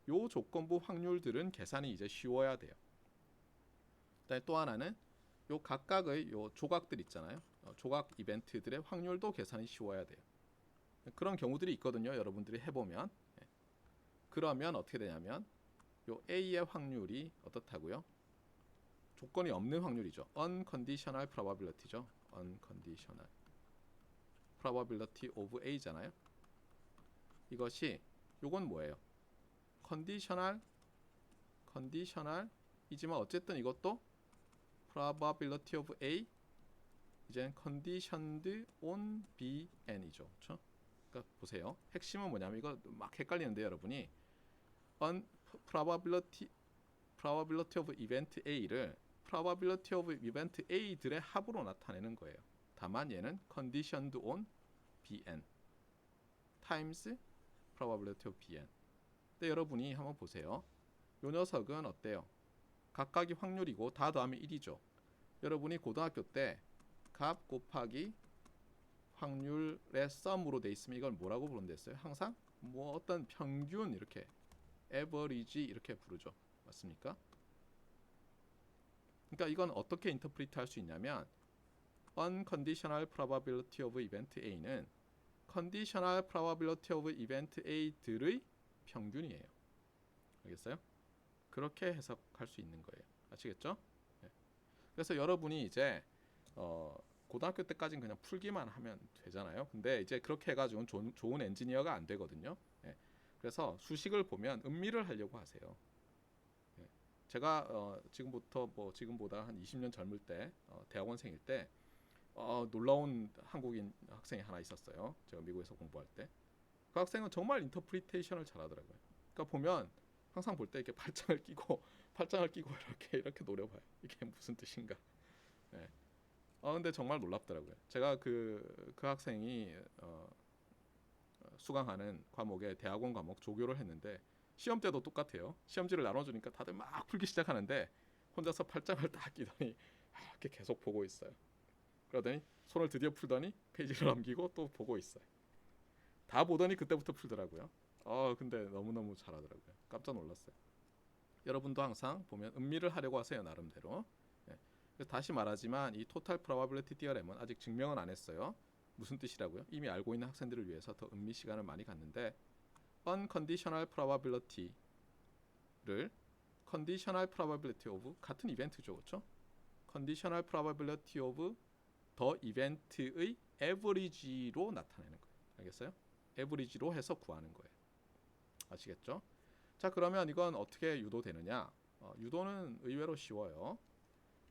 요 조건부 확률들은 계산이 이제 쉬워야 돼요. 그다음에 또 하나는 요 각각의 요 조각들 있잖아요. 조각 이벤트들의 확률도 계산이 쉬워야 돼요. 그런 경우들이 있거든요. 여러분들이 해보면. 그러면 어떻게 되냐면 요 A의 확률이 어떻다고요? 조건이 없는 확률이죠. unconditional probability죠. unconditional probability of A잖아요. 이것이 요건 뭐예요? conditional 컨디셔널이지만 어쨌든 이것도 probability of A 이제 conditioned on BN이죠. 그렇죠? 그러니까 보세요. 핵심은 뭐냐면 이거 막 헷갈리는데 여러분이 probability of event A를 probability of event A들의 합으로 나타내는 거예요. 다만 얘는 conditioned on BN times probability of BN. 근데 여러분이 한번 보세요. 요 녀석은 어때요? 각각이 확률이고 다 더하면 1이죠. 여러분이 고등학교 때 값 곱하기 확률의 썸으로 돼 있으면 이걸 뭐라고 부른댔어요? 항상 뭐 어떤 평균 이렇게 average 이렇게 부르죠. 맞습니까? 그러니까 이건 어떻게 인터프리트 할 수 있냐면 unconditional probability of event A는 conditional probability of event A들의 평균이에요. 알겠어요? 그렇게 해석할 수 있는 거예요. 아시겠죠? 네. 그래서 여러분이 이제 고등학교 때까지는 그냥 풀기만 하면 되잖아요. 근데 이제 그렇게 해가지고는 좋은 엔지니어가 안 되거든요. 네. 그래서 수식을 보면 음미를 하려고 하세요. 네. 제가 지금부터 뭐 지금보다 한 20년 젊을 때 대학원생일 때 놀라운 한국인 학생이 하나 있었어요. 제가 미국에서 공부할 때. 그 학생은 정말 인터프리테이션을 잘하더라고요. 그러니까 보면 항상 볼 때 이렇게 팔짱을 끼고 이렇게 노려봐요. 이게 무슨 뜻인가. 네. 근데 정말 놀랍더라고요. 제가 그 학생이 수강하는 과목에 대학원 과목 조교를 했는데 시험 때도 똑같아요. 시험지를 나눠주니까 다들 막 풀기 시작하는데 혼자서 팔짱을 딱 끼더니 이렇게 계속 보고 있어요. 그러더니 손을 드디어 풀더니 페이지를 넘기고 또 보고 있어요. 다 보더니 그때부터 풀더라고요. 근데 너무너무 잘하더라고요. 깜짝 놀랐어요. 여러분도 항상 보면 음미를 하려고 하세요. 나름대로. 네. 그래서 다시 말하지만 이 토탈 프로바빌리티 디어렘은 아직 증명은 안 했어요. 무슨 뜻이라고요? 이미 알고 있는 학생들을 위해서 더 음미 시간을 많이 갖는데 unconditional probability를 conditional probability of 같은 이벤트죠. 그렇죠? conditional probability of 더 이벤트의 average로 나타내는 거예요. 알겠어요? average로 해서 구하는 거예요. 아시겠죠? 자, 그러면 이건 어떻게 유도되느냐? 유도는 의외로 쉬워요.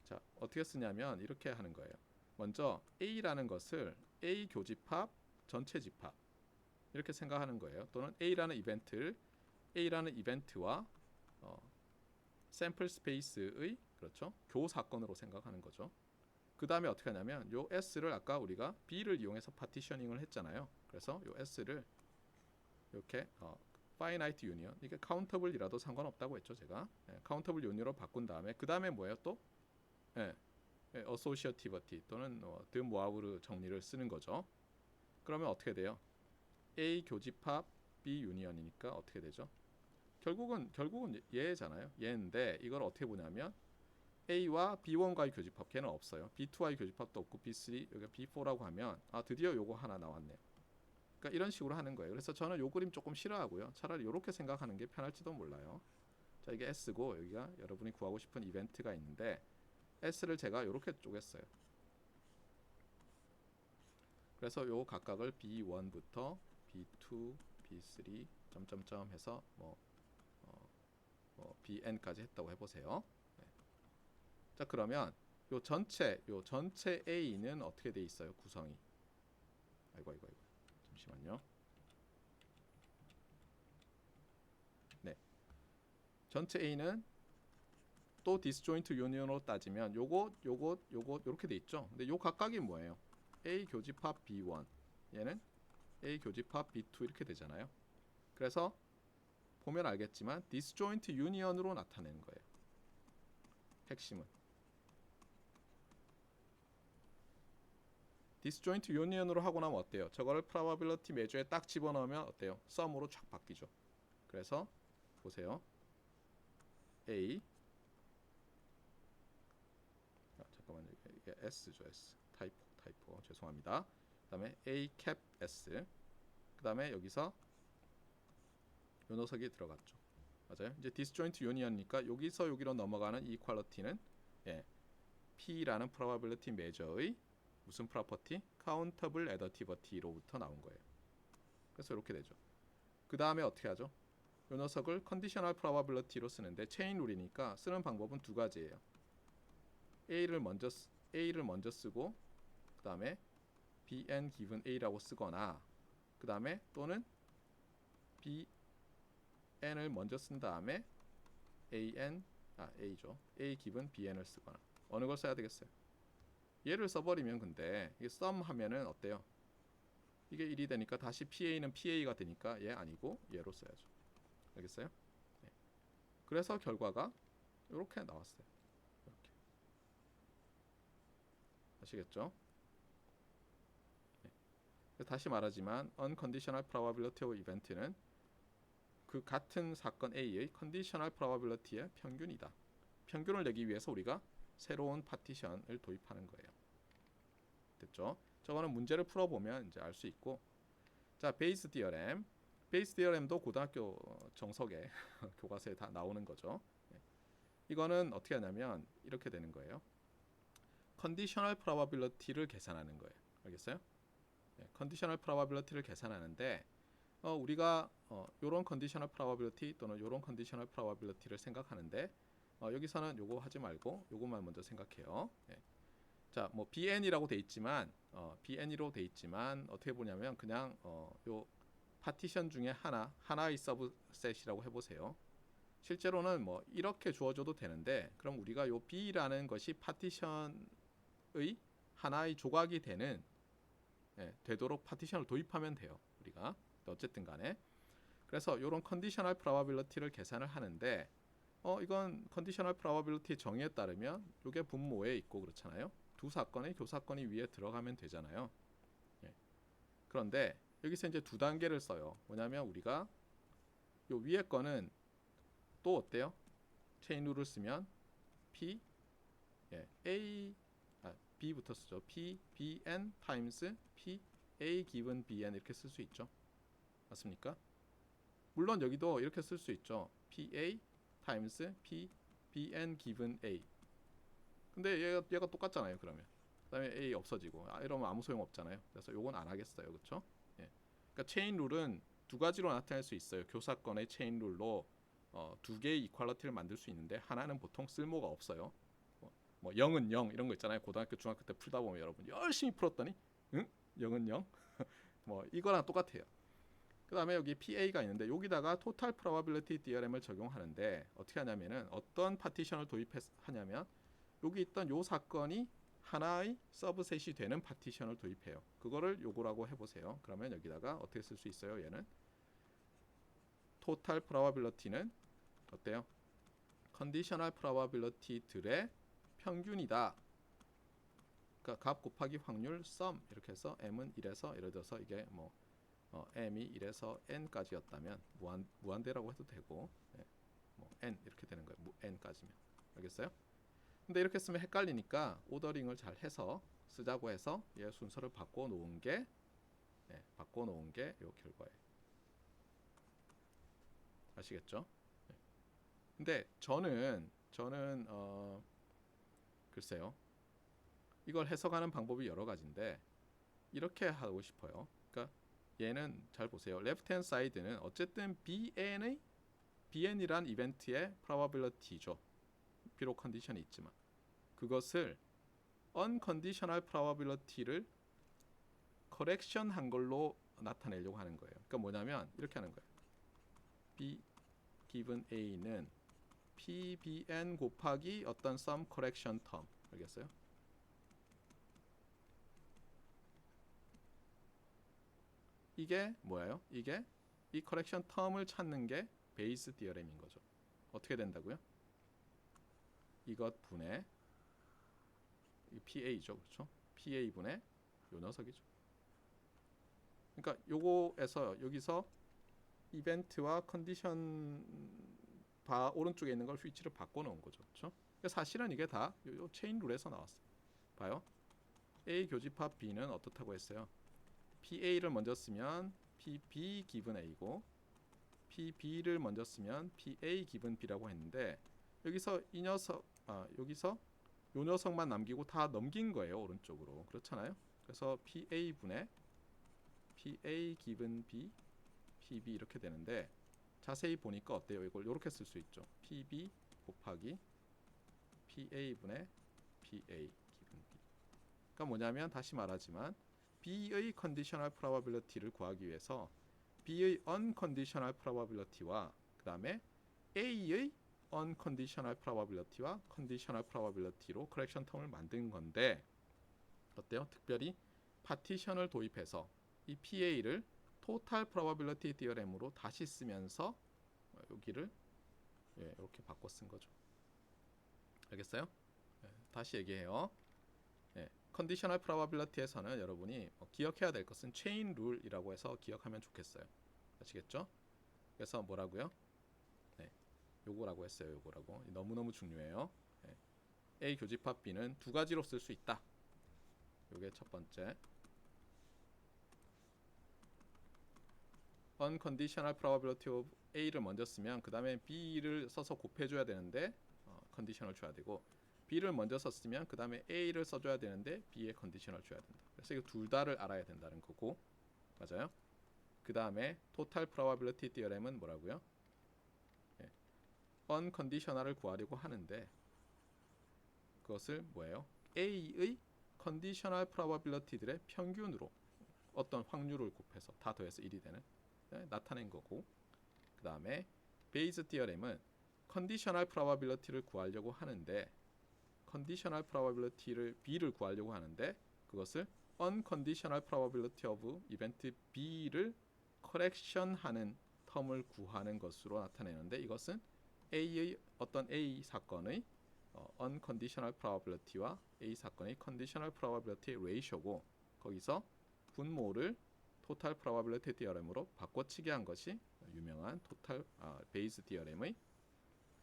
자, 어떻게 쓰냐면 이렇게 하는 거예요. 먼저 A라는 것을 A 교집합 전체 집합 이렇게 생각하는 거예요. 또는 A라는 이벤트와 샘플 스페이스의 그렇죠? 교 사건으로 생각하는 거죠. 그 다음에 어떻게 하냐면 요 S를 아까 우리가 B를 이용해서 파티셔닝을 했잖아요. 그래서 요 S를 이렇게 finite union 이게 countable이라도 상관없다고 했죠. 제가 countable union으로 바꾼 다음에 그 다음에 뭐예요 또? associativity 또는 드 모아우르 정리를 쓰는 거죠. 그러면 어떻게 돼요? A 교집합 B 유니언이니까 어떻게 되죠? 결국은 얘잖아요. 얘인데 이걸 어떻게 보냐면 A와 B1과의 교집합 걔는 없어요. B2와의 교집합도 없고 B3 여기가 B4라고 하면 드디어 요거 하나 나왔네요. 그러니까 이런 식으로 하는 거예요. 그래서 저는 요 그림 조금 싫어하고요. 차라리 이렇게 생각하는 게 편할지도 몰라요. 자, 이게 S고 여기가 여러분이 구하고 싶은 이벤트가 있는데 S를 제가 이렇게 쪼갰어요. 그래서 요 각각을 B1부터 B2, B3 점점점 해서 BN까지 했다고 해보세요. 네. 자, 그러면 요 전체 A는 어떻게 돼 있어요? 구성이. 아이고. 잠시만요. 네. 전체 A는 또 디스조인트 유니언으로 따지면 요것 요렇게 돼 있죠. 근데 요 각각이 뭐예요? A 교집합 B1 얘는 A 교집합 B2 이렇게 되잖아요. 그래서 보면 알겠지만 디스조인트 유니언으로 나타내는 거예요. 핵심은 디스조인트 유니언으로 하고 나면 어때요? 저거를 프로바빌리티 메저에 딱 집어넣으면 어때요? 썸으로 쫙 바뀌죠. 그래서 보세요. A 잠깐만요. 이게 S죠. S 타이포 죄송합니다. 그 다음에 A 캡 S 그 다음에 여기서 요 녀석이 들어갔죠. 맞아요. 이제 디스조인트 유니언이니까 여기서 여기로 넘어가는 이퀄리티는 P라는 프로바빌리티 메저의 무슨 프로퍼티? 카운터블 애더티버티로부터 나온 거예요. 그래서 이렇게 되죠. 그 다음에 어떻게 하죠? 요 녀석을 컨디셔널 프로바빌리티로 쓰는데 체인 룰이니까 쓰는 방법은 두 가지예요. A를 먼저 쓰고 그다음에 bn given a라고 쓰거나 그다음에 또는 bn을 먼저 쓴 다음에 a죠. a given bn을 쓰거나 어느 걸 써야 되겠어요? 얘를 써버리면 근데 이게 sum 하면은 어때요? 이게 1이 되니까 다시 pa는 pa가 되니까 얘 아니고 얘로 써야죠. 알겠어요? 네. 그래서 결과가 이렇게 나왔어요. 이렇게. 아시겠죠? 네. 다시 말하지만 unconditional probability of event는 그 같은 사건 A의 conditional probability의 평균이다. 평균을 내기 위해서 우리가 새로운 파티션을 도입하는 거예요. 됐죠? 저거는 문제를 풀어보면 이제 알 수 있고, 자 베이스 디어렘, 베이스 디어렘도 고등학교 정석에 교과서에 다 나오는 거죠. 이거는 어떻게 하냐면 이렇게 되는 거예요. 컨디셔널 프로바빌리티를 계산하는 거예요. 알겠어요? 컨디셔널 프로바빌리티를 계산하는데 우리가 요런 컨디셔널 프로바빌리티 또는 요런 컨디셔널 프로바빌리티를 생각하는데 여기서는 요거 하지 말고 요것만 먼저 생각해요. 자, 뭐 bn이라고 돼 있지만 bn으로 돼 있지만 어떻게 보냐면 그냥 요 파티션 중에 하나의 서브셋이라고 해보세요. 실제로는 뭐 이렇게 주어져도 되는데 그럼 우리가 요 b라는 것이 파티션의 하나의 조각이 되도록 파티션을 도입하면 돼요. 우리가 어쨌든 간에 그래서 이런 컨디셔널 프로바빌리티를 계산을 하는데 이건 컨디셔널 프로바빌리티 정의에 따르면 이게 분모에 있고 그렇잖아요. 두 사건의 교사건이 위에 들어가면 되잖아요. 그런데 여기서 이제 두 단계를 써요. 뭐냐면 우리가 요 위에 거는 또 어때요? 체인 룰을 쓰면 P B부터 쓰죠. P Bn times P A given Bn 이렇게 쓸 수 있죠. 맞습니까? 물론 여기도 이렇게 쓸 수 있죠. PA times P Bn given A. 근데 얘가 똑같잖아요. 그러면 그다음에 A 없어지고 이러면 아무 소용 없잖아요. 그래서 요건 안 하겠어요. 그렇죠? 그러니까 체인 룰은 두 가지로 나타낼 수 있어요. 교사건의 체인 룰로 두 개의 이퀄리티를 만들 수 있는데 하나는 보통 쓸모가 없어요. 뭐 0은 0 이런 거 있잖아요. 고등학교 중학교 때 풀다 보면 여러분 열심히 풀었더니 0은 0. 뭐 이거랑 똑같아요. 그 다음에 여기 PA가 있는데 여기다가 토탈 프로바빌리티 디어렘을 적용하는데 어떻게 하냐면은 어떤 파티션을 도입하냐면 여기 있던 요 사건이 하나의 서브셋이 되는 파티션을 도입해요. 그거를 요거라고 해보세요. 그러면 여기다가 어떻게 쓸 수 있어요? 얘는 토탈 프로바빌리티는 어때요? 컨디셔널 프로바빌리티들의 평균이다. 그러니까 값 곱하기 확률 sum 이렇게 해서 m은 1에서 예를 들어서 이게 뭐 m이 1에서 n까지였다면 무한대라고 해도 되고 뭐 n 이렇게 되는 거예요. n까지면. 알겠어요? 근데 이렇게 쓰면 헷갈리니까 오더링을 잘 해서 쓰자고 해서 얘 순서를 바꿔 놓은 게 요 결과예요. 아시겠죠? 근데 저는 글쎄요. 이걸 해석하는 방법이 여러 가지인데 이렇게 하고 싶어요. 그러니까 얘는 잘 보세요. 레프트 핸드 사이드는 어쨌든 bn이란 이벤트의 probability죠. 비록 컨디션이 있지만 그것을 unconditional probability를 correction 한 걸로 나타내려고 하는 거예요. 그러니까 뭐냐면 이렇게 하는 거예요. b given a는 pbn 곱하기 어떤 some correction term. 알겠어요? 이게 뭐예요? 이게 이 커렉션 텀을 찾는 게 베이스 디어렘인 거죠. 어떻게 된다고요? 이것 분의 이 PA죠. 그렇죠? PA 분의 요 녀석이죠. 그러니까 요거에서 여기서 이벤트와 컨디션 바 오른쪽에 있는 걸 위치를 바꿔 놓은 거죠. 그렇죠? 사실은 이게 다 요 체인 룰에서 나왔어요. 봐요. A 교집합 B는 어떻다고 했어요? PA를 먼저 쓰면 PB 기분 A고 PB를 먼저 쓰면 PA 기분 B라고 했는데 여기서 이 녀석 여기서 요 녀석만 남기고 다 넘긴 거예요. 오른쪽으로. 그렇잖아요. 그래서 PA 분의 PA 기분 B PB 이렇게 되는데 자세히 보니까 어때요? 이걸 이렇게 쓸 수 있죠. PB 곱하기 PA분의 PA 기분 B. 그러니까 뭐냐면 다시 말하지만 B의 컨디셔널 프로바빌리티를 구하기 위해서 B의 unconditional probability와 그 다음에 A의 unconditional probability와 conditional probability로 correction term을 만든 건데 어때요? 특별히 파티션을 도입해서 이 PA를 total probability theorem으로 다시 쓰면서 여기를 이렇게 바꿔 쓴 거죠. 알겠어요? 다시 얘기해요. 컨디셔널 프로바빌리티에서는 여러분이 기억해야 될 것은 체인 룰이라고 해서 기억하면 좋겠어요. 아시겠죠? 그래서 뭐라고요? 요거라고 했어요. 요거라고. 너무너무 중요해요. A 교집합 B는 두 가지로 쓸 수 있다. 요게 첫 번째. unconditional probability of A를 먼저 쓰면 그 다음에 B를 써서 곱해줘야 되는데 컨디션을 줘야 되고 B를 먼저 썼으면 그 다음에 A를 써줘야 되는데 B의 컨디션을 줘야 된다. 그래서 이거 둘 다를 알아야 된다는 거고 맞아요? 그 다음에 total probability theorem은 뭐라고요? unconditional을 구하려고 하는데 그것을 뭐예요? A의 conditional probability들의 평균으로 어떤 확률을 곱해서 다 더해서 1이 되는 나타낸 거고 그 다음에 베이즈 디어렘은 컨디셔널 프로바빌리티를 구하려고 하는데 컨디셔널 프로바빌리티를 B를 구하려고 하는데 그것을 unconditional probability of event B를 correction하는 텀을 구하는 것으로 나타내는데 이것은 A의 어떤 A 사건의 unconditional probability와 A 사건의 conditional probability ratio고 거기서 분모를 total probability theorem으로 바꿔치기 한 것이 유명한 total Bayes theorem의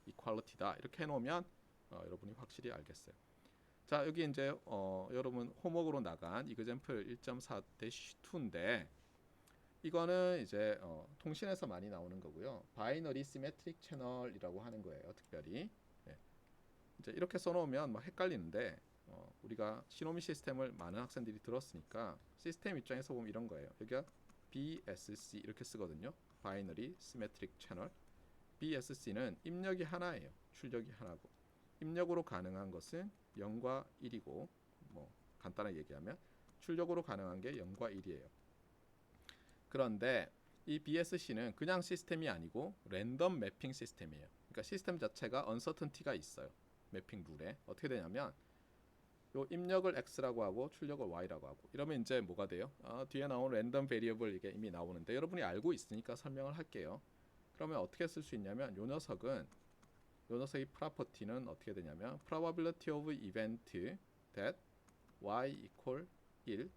equality다. 이렇게 해놓으면 여러분이 확실히 알겠어요. 자 여기 이제 여러분 홈워크로 나간 example 1.4-2인데 이거는 이제 통신에서 많이 나오는 거고요. 바이너리 시메트릭 채널이라고 하는 거예요. 특별히 이제 이렇게 써놓으면 막 헷갈리는데 우리가 시노미 시스템을 많은 학생들이 들었으니까 시스템 입장에서 보면 이런 거예요. 여기가 BSC 이렇게 쓰거든요. 바이너리 시메트릭 채널. BSC는 입력이 하나예요. 출력이 하나고 입력으로 가능한 것은 0과 1이고 뭐 간단하게 얘기하면 출력으로 가능한 게 0과 1이에요. 그런데 이 BSC는 그냥 시스템이 아니고 랜덤 매핑 시스템이에요. 그러니까 시스템 자체가 언서턴티가 있어요. 매핑 룰에 어떻게 되냐면 요 입력을 x라고 하고 출력을 y라고 하고 이러면 이제 뭐가 돼요? 뒤에 나온 랜덤 베리어블 이게 이미 나오는데 여러분이 알고 있으니까 설명을 할게요. 그러면 어떻게 쓸 수 있냐면 요 녀석의 프로퍼티는 어떻게 되냐면 probability of event that y equal 1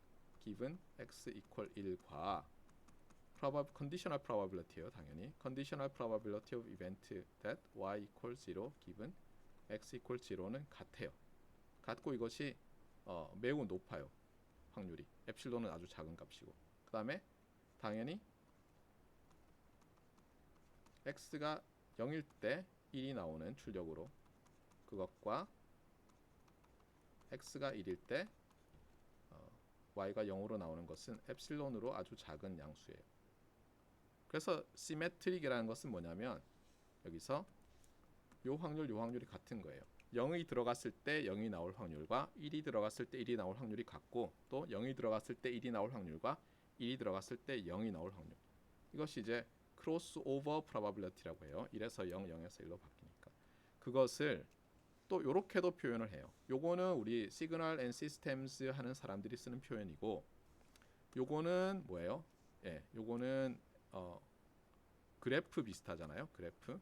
given x equal 1과 conditional probability예요. 당연히 conditional probability of event that y equal 0 given x equal 0는 같아요. 같고 이것이 매우 높아요. 확률이. 엡실론은 아주 작은 값이고. 그 다음에 당연히 x가 0일 때 1이 나오는 출력으로 그것과 x가 1일 때 y가 0으로 나오는 것은 엡실론으로 아주 작은 양수예요. 그래서 시메트릭이라는 것은 뭐냐면 여기서 요 확률이 같은 거예요. 0이 들어갔을 때 0이 나올 확률과 1이 들어갔을 때 1이 나올 확률이 같고 또 0이 들어갔을 때 1이 나올 확률과 1이 들어갔을 때 0이 나올 확률. 이것이 이제 크로스 오버 프로바빌리티라고 해요. 1에서 0, 0에서 1로 바뀌니까. 그것을 또 요렇게도 표현을 해요. 요거는 우리 시그널 앤 시스템스 하는 사람들이 쓰는 표현이고 요거는 뭐예요? 요거는 그래프 비슷하잖아요. 그래프.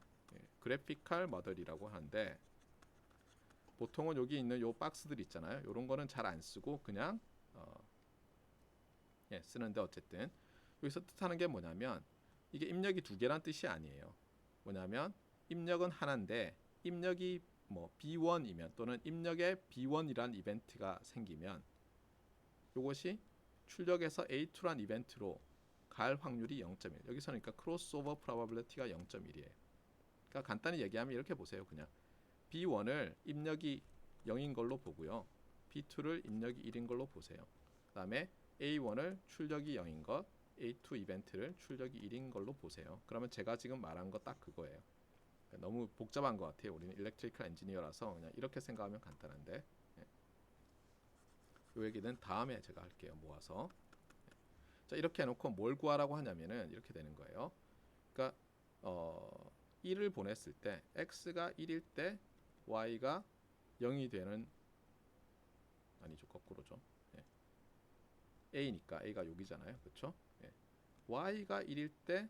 그래피컬 모델이라고 하는데 보통은 여기 있는 요 박스들 있잖아요. 요런 거는 잘 안 쓰고 그냥 쓰는데 어쨌든 여기서 뜻하는 게 뭐냐면 이게 입력이 두 개란 뜻이 아니에요. 뭐냐면 입력은 하나인데 입력이 뭐 B1이면 또는 입력에 B1이란 이벤트가 생기면 요것이 출력에서 A2란 이벤트로 갈 확률이 0.1. 여기서는 그러니까 크로스오버 프로바빌리티가 0.1이에요. 그러니까 간단히 얘기하면 이렇게 보세요. 그냥 B1을 입력이 0인 걸로 보고요. B2를 입력이 1인 걸로 보세요. 그 다음에 A1을 출력이 0인 것, A2 이벤트를 출력이 1인 걸로 보세요. 그러면 제가 지금 말한 거 딱 그거예요. 그러니까 너무 복잡한 것 같아요. 우리는 일렉트리컬 엔지니어라서 그냥 이렇게 생각하면 간단한데, 예. 이 얘기는 다음에 제가 할게요. 모아서. 자, 이렇게 해놓고 뭘 구하라고 하냐면은 이렇게 되는 거예요. 그러니까 1을 보냈을 때 x가 1일 때 y가 0이 되는, 아니죠, 거꾸로죠. 예. a니까 a가 여기잖아요, 그렇죠? 예. y가 1일 때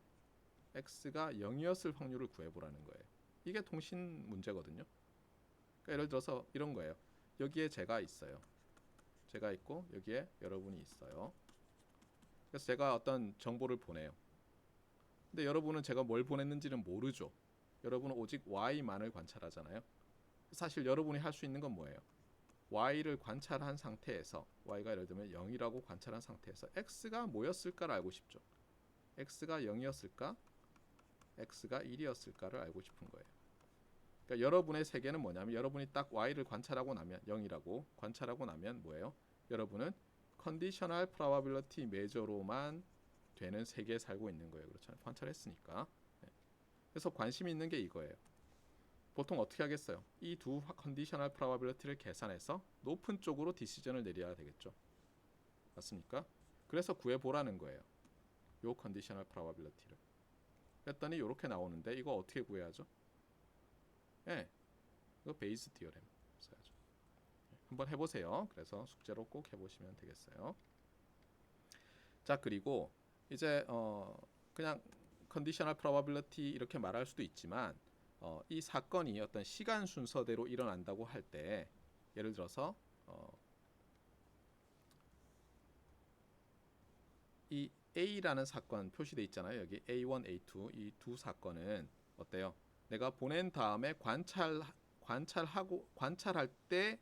x가 0이었을 확률을 구해보라는 거예요. 이게 통신 문제거든요. 그러니까 예를 들어서 이런 거예요. 여기에 제가 있어요. 제가 있고 여기에 여러분이 있어요. 그래서 제가 어떤 정보를 보내요. 근데 여러분은 제가 뭘 보냈는지는 모르죠. 여러분은 오직 y만을 관찰하잖아요. 사실 여러분이 할 수 있는 건 뭐예요? y를 관찰한 상태에서, y가 예를 들면 0이라고 관찰한 상태에서 x가 뭐였을까를 알고 싶죠. x가 0이었을까? x가 1이었을까를 알고 싶은 거예요. 그러니까 여러분의 세계는 뭐냐면, 여러분이 딱 y를 관찰하고 나면 0이라고 관찰하고 나면 뭐예요? 여러분은 컨디셔널 프로바빌리티 메저로만 되는 세계에 살고 있는 거예요. 그렇잖아요. 관찰했으니까. 네. 그래서 관심 있는 게 이거예요. 보통 어떻게 하겠어요? 이 두 컨디셔널 프로바빌리티를 계산해서 높은 쪽으로 디시전을 내려야 되겠죠. 맞습니까? 그래서 구해보라는 거예요. 요 컨디셔널 프로바빌리티를. 그랬더니 이렇게 나오는데 이거 어떻게 구해야죠? 예, 이거 베이스 디어렘 써야죠. 한번 해보세요. 그래서 숙제로 꼭 해보시면 되겠어요. 자, 그리고 이제 그냥 컨디셔널 프로바빌리티 이렇게 말할 수도 있지만, 이 사건이 어떤 시간 순서대로 일어난다고 할 때, 예를 들어서 이 A라는 사건 표시돼 있잖아요. 여기 A1, A2 이 두 사건은 어때요? 내가 보낸 다음에 관찰할 때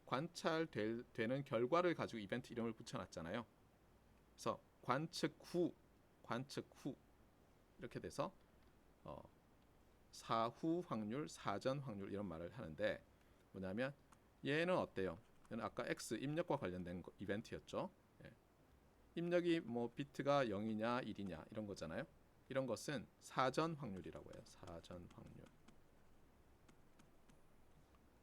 관찰되는 결과를 가지고 이벤트 이름을 붙여놨잖아요. 그래서 관측 후 이렇게 돼서 사후 확률, 사전 확률 이런 말을 하는데, 뭐냐면 얘는 어때요? 얘는 아까 X 입력과 관련된 이벤트였죠. 예. 입력이 뭐 비트가 0이냐 1이냐 이런 거잖아요. 이런 것은 사전 확률이라고 해요. 사전 확률.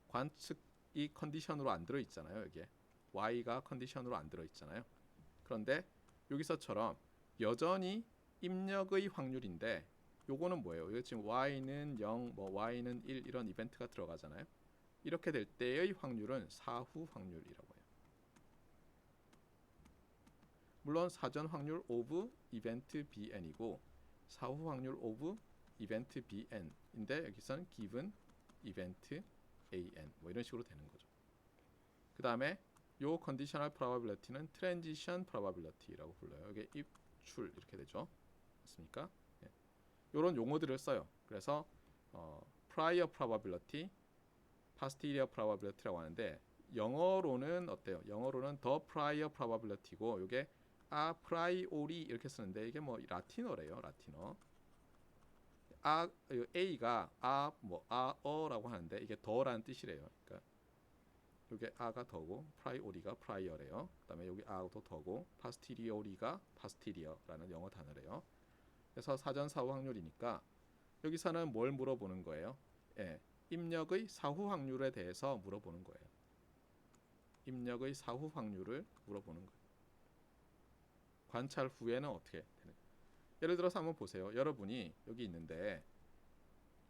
관측이 컨디션으로 안 들어 있잖아요. 여기에 y가 컨디션으로 안 들어 있잖아요. 그런데 여기서처럼 여전히 입력의 확률인데, 요거는 뭐예요? 이거 지금 y는 0, 뭐 y는 1 이런 이벤트가 들어가잖아요. 이렇게 될 때의 확률은 사후 확률이라고 해요. 물론 사전 확률 of 이벤트 bn이고 사후 확률 of 이벤트 bn인데, 여기서는 given 이벤트 an 뭐 이런 식으로 되는 거죠. 그 다음에 요 컨디셔널 프로바빌리티는 트랜지션 프로바빌리티라고 불러요. 이게 입출 이렇게 되죠. 맞습니까? 예. 요런 용어들을 써요. 그래서 prior probability, posterior probability라고 하는데, 영어로는 어때요? 영어로는 the prior probability고, 요게 a priori 이렇게 쓰는데, 이게 뭐 라틴어래요. 라틴어. A가 a라고 하는데, 이게 더라는 뜻이래요. 그러니까 요게 a가 더고 priori가 prior래요. 그다음에 여기 a도 더고 posteriori가 posterior라는 영어 단어래요. 그래서 사전 사후 확률이니까 여기서는 뭘 물어보는 거예요? 예, 입력의 사후 확률에 대해서 물어보는 거예요. 입력의 사후 확률을 물어보는 거예요. 관찰 후에는 어떻게 되는? 예를 들어서 한번 보세요. 여러분이 여기 있는데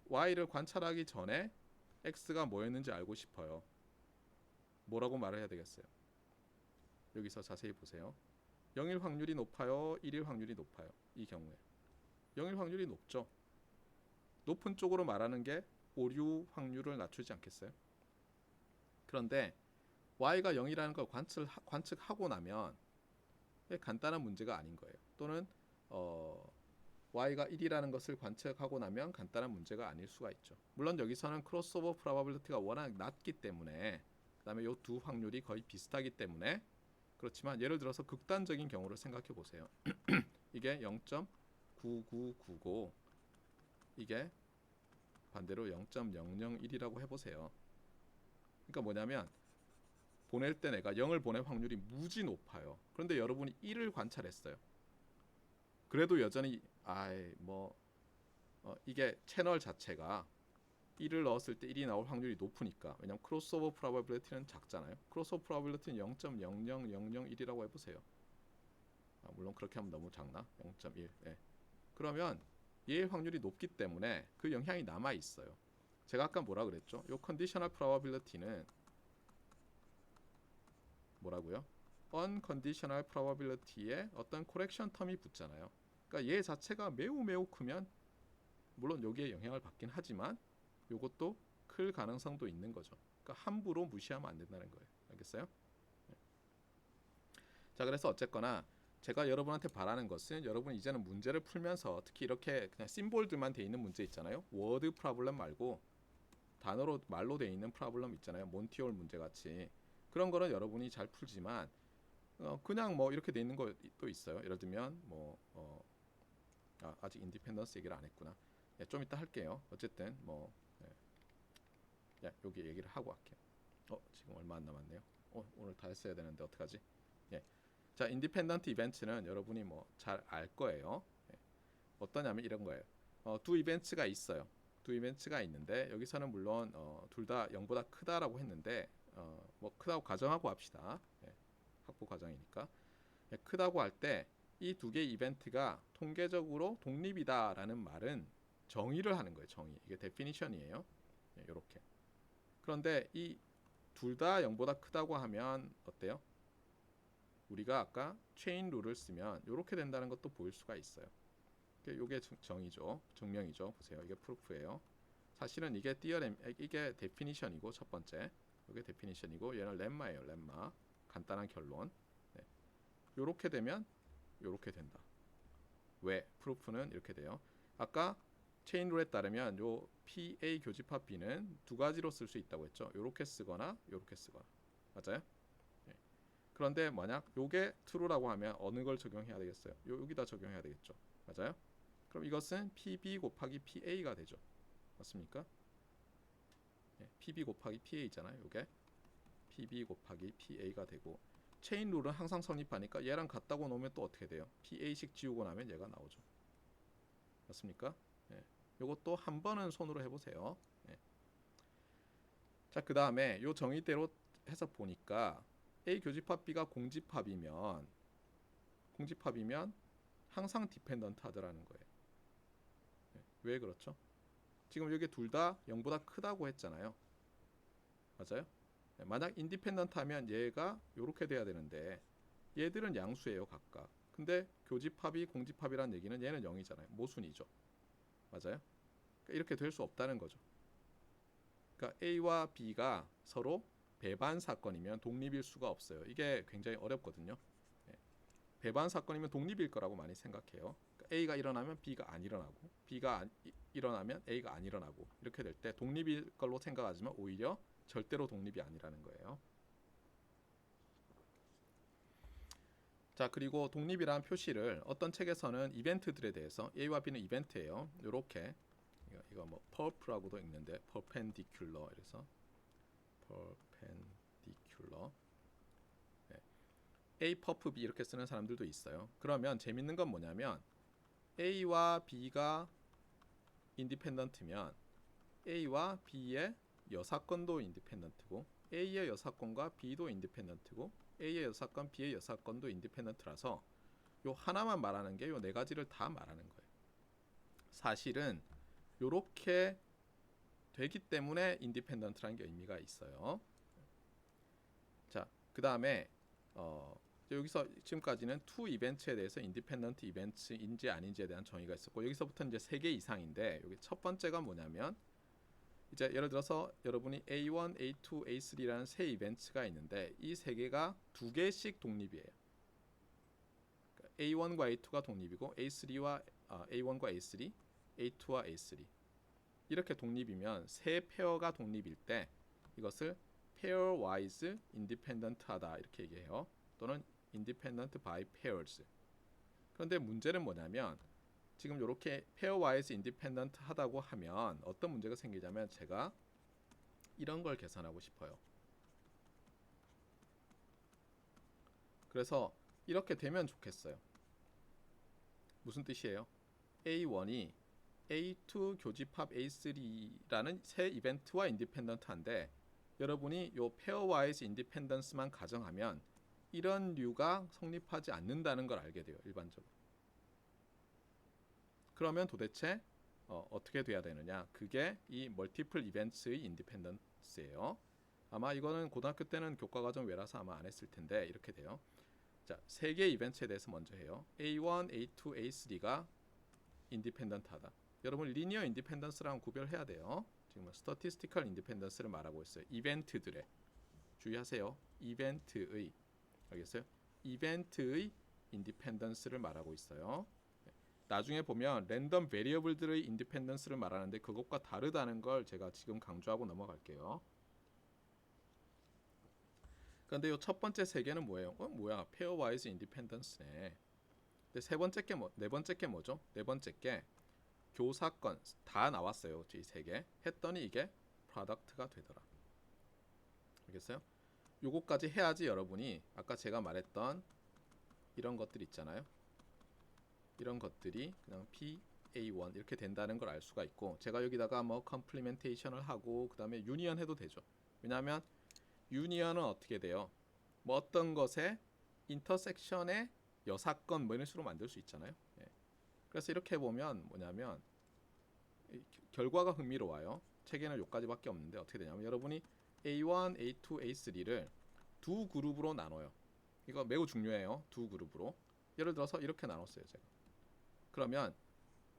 y를 관찰하기 전에 x가 뭐였는지 알고 싶어요. 뭐라고 말을 해야 되겠어요? 여기서 자세히 보세요. 0일 확률이 높아요? 1일 확률이 높아요? 이 경우에 0일 확률이 높죠. 높은 쪽으로 말하는 게 오류 확률을 낮추지 않겠어요? 그런데 y가 0이라는 걸 관측하고 나면 간단한 문제가 아닌 거예요. 또는 y가 1이라는 것을 관측하고 나면 간단한 문제가 아닐 수가 있죠. 물론 여기서는 크로스오버 프로바빌리티가 워낙 낮기 때문에, 그 다음에 이 두 확률이 거의 비슷하기 때문에 그렇지만, 예를 들어서 극단적인 경우를 생각해 보세요. 이게 0.9999, 이게 반대로 0.001이라고 해보세요. 그러니까 뭐냐면, 보낼 때 내가 0을 보낼 확률이 무지 높아요. 그런데 여러분이 1을 관찰했어요. 그래도 여전히 이게 채널 자체가 1을 넣었을 때 1이 나올 확률이 높으니까. 왜냐면 크로스오버 프로바빌리티는 작잖아요. 크로스오버 프로바빌리티는 0.00001이라고 해보세요. 물론 그렇게 하면 너무 작나? 0.1. 예. 그러면 얘의 확률이 높기 때문에 그 영향이 남아 있어요. 제가 아까 뭐라 그랬죠? 요 컨디셔널 프로바빌리티는 뭐라고요? unconditional probability에 어떤 코렉션 텀이 붙잖아요. 그러니까 얘 자체가 매우 크면 물론 여기에 영향을 받긴 하지만 요것도 클 가능성도 있는 거죠. 그러니까 함부로 무시하면 안 된다는 거예요. 알겠어요? 자, 그래서 어쨌거나 제가 여러분한테 바라는 것은 여러분 이제는 문제를 풀면서 특히 이렇게 그냥 심볼들만 돼 있는 문제 있잖아요. 워드 프로블럼 말고 단어로 말로 돼 있는 프로블럼 있잖아요. 몬티올 문제 같이. 그런 거는 여러분이 잘 풀지만 그냥 뭐 이렇게 돼 있는 것도 있어요. 예를 들면 아직 인디펜던스 얘기를 안 했구나. 예, 좀 이따 할게요. 어쨌든 여기 얘기를 하고 할게요. 지금 얼마 안 남았네요. 오늘 다 했어야 되는데 어떡하지? 예. 자, 인디펜던트 이벤트는 여러분이 뭐 잘 알 거예요. 예. 어떠냐면 이런 거예요. 두 이벤트가 있어요. 두 이벤트가 있는데 여기서는 물론 둘 다 0보다 크다라고 했는데 뭐 크다고 가정하고 합시다. 예. 확보 과정이니까. 예, 크다고 할 때 이 두 개의 이벤트가 통계적으로 독립이다라는 말은 정의를 하는 거예요. 정의. 이게 데피니션이에요. 예, 이렇게. 그런데 이 둘 다 0보다 크다고 하면 어때요? 우리가 아까 체인 룰을 쓰면 이렇게 된다는 것도 보일 수가 있어요. 이게 정의죠. 증명이죠. 보세요. 이게 프루프예요. 사실은 이게 이게 데피니션이고 첫 번째. 이게 데피니션이고 얘는 렘마예요. 렘마. 간단한 결론. 네. 요렇게 되면 요렇게 된다. 왜? 프루프는 이렇게 돼요. 아까 체인 룰에 따르면 요 PA 교집합 B는 두 가지로 쓸 수 있다고 했죠. 요렇게 쓰거나 요렇게 쓰거나. 맞아요? 네. 그런데 만약 요게 true라고 하면 어느 걸 적용해야 되겠어요? 여기다 적용해야 되겠죠. 맞아요? 그럼 이것은 PB 곱하기 PA가 되죠. 맞습니까? 네. PB 곱하기 PA잖아요. 요게 PB 곱하기 PA가 되고 체인 룰은 항상 성립하니까 얘랑 같다고 놓으면 또 어떻게 돼요? PA씩 지우고 나면 얘가 나오죠. 맞습니까? 네. 요것도 한 번은 손으로 해보세요. 네. 자, 그 다음에 요 정의대로 해서 보니까 A 교집합 B가 공집합이면 항상 디펜던트 하더라는 거예요. 네. 왜 그렇죠? 지금 여기 둘 다 0보다 크다고 했잖아요. 맞아요? 네. 만약 인디펜던트 하면 얘가 요렇게 돼야 되는데 얘들은 양수예요, 각각. 근데 교집합이 공집합이라는 얘기는 얘는 0이잖아요. 모순이죠. 맞아요? 그러니까 이렇게 될 수 없다는 거죠. 그러니까 A와 B가 서로 배반 사건이면 독립일 수가 없어요. 이게 굉장히 어렵거든요. 네. 배반 사건이면 독립일 거라고 많이 생각해요. 그러니까 A가 일어나면 B가 안 일어나고 B가 일어나면 A가 안 일어나고 이렇게 될 때 독립일 걸로 생각하지만 오히려 절대로 독립이 아니라는 거예요. 자, 그리고 독립이라는 표시를 어떤 책에서는 이벤트들에 대해서 A와 B는 이벤트예요. 이렇게 이거 뭐 pulp라고도 읽는데 perpendicular 이래서 perpendicular 네. A perp B 이렇게 쓰는 사람들도 있어요. 그러면 재밌는 건 뭐냐면 A와 B가 인디펜던트면 A와 B의 여사건도 인디펜던트고 A의 여사건과 B도 인디펜던트고 A의 여사건, B의 여사건도 인디펜던트라서 요 하나만 말하는 게 요 네 가지를 다 말하는 거예요. 사실은 요렇게 되기 때문에 인디펜던트라는 게 의미가 있어요. 자, 그 다음에 여기서 지금까지는 투 이벤트에 대해서 인디펜던트 이벤트인지 아닌지에 대한 정의가 있었고 여기서부터 이제 3개 이상인데 여기 첫 번째가 뭐냐면 이제 예를 들어서 여러분이 A1, A2, A3라는 세 이벤트가 있는데 이 세 개가 두 개씩 독립이에요. 그러니까 A1과 A2가 독립이고 A3와 A1과 A3, A2와 A3 이렇게 독립이면 세 페어가 독립일 때 이것을 pairwise independent하다 이렇게 얘기해요. 또는 independent by pairs. 그런데 문제는 뭐냐면 지금 이렇게 pairwise independent 하다고 하면 어떤 문제가 생기냐면 제가 이런 걸 계산하고 싶어요. 그래서 이렇게 되면 좋겠어요. 무슨 뜻이에요? A1이 A2 교집합 A3라는 새 이벤트와 인디펜던트한데 여러분이 요 페어와이즈 인디펜던스만 가정하면 이런 류가 성립하지 않는다는 걸 알게 돼요. 일반적으로. 그러면 도대체 어떻게 돼야 되느냐? 그게 이 멀티플 이벤트의 인디펜던스예요. 아마 이거는 고등학교 때는 교과과정 외라서 아마 안 했을 텐데 이렇게 돼요. 자, 세 개의 이벤트에 대해서 먼저 해요. A1, A2, A3가 인디펜던트하다. 여러분 리니어 인디펜던스랑 구별해야 돼요. 지금 스태티스티컬 인디펜던스를 말하고 있어요. 이벤트들의 주의하세요. 이벤트의 알겠어요? 이벤트의 인디펜던스를 말하고 있어요. 나중에 보면 랜덤 베리어블들의 인디펜던스를 말하는데 그것과 다르다는 걸 제가 지금 강조하고 넘어갈게요. 그런데 이 첫 번째 세 개는 뭐예요? 뭐야? 페어와이즈 인디펜던스네. 근데 네 번째 게 뭐죠? 네 번째 게 교사건 다 나왔어요. 이 세 개. 했더니 이게 프로덕트가 되더라. 알겠어요? 요거까지 해야지 여러분이 아까 제가 말했던 이런 것들 있잖아요. 이런 것들이 그냥 PA1 이렇게 된다는 걸 알 수가 있고 제가 여기다가 뭐 컴플리멘테이션을 하고 그 다음에 유니언 해도 되죠. 왜냐하면 유니언은 어떻게 돼요? 뭐 어떤 것에 인터섹션의 여사건 뭐 이런 식으로 만들 수 있잖아요. 예. 그래서 이렇게 보면 뭐냐면 결과가 흥미로워요. 책에는 요까지밖에 없는데 어떻게 되냐면 여러분이 A1, A2, A3를 두 그룹으로 나눠요. 이거 매우 중요해요. 두 그룹으로. 예를 들어서 이렇게 나눴어요. 제가. 그러면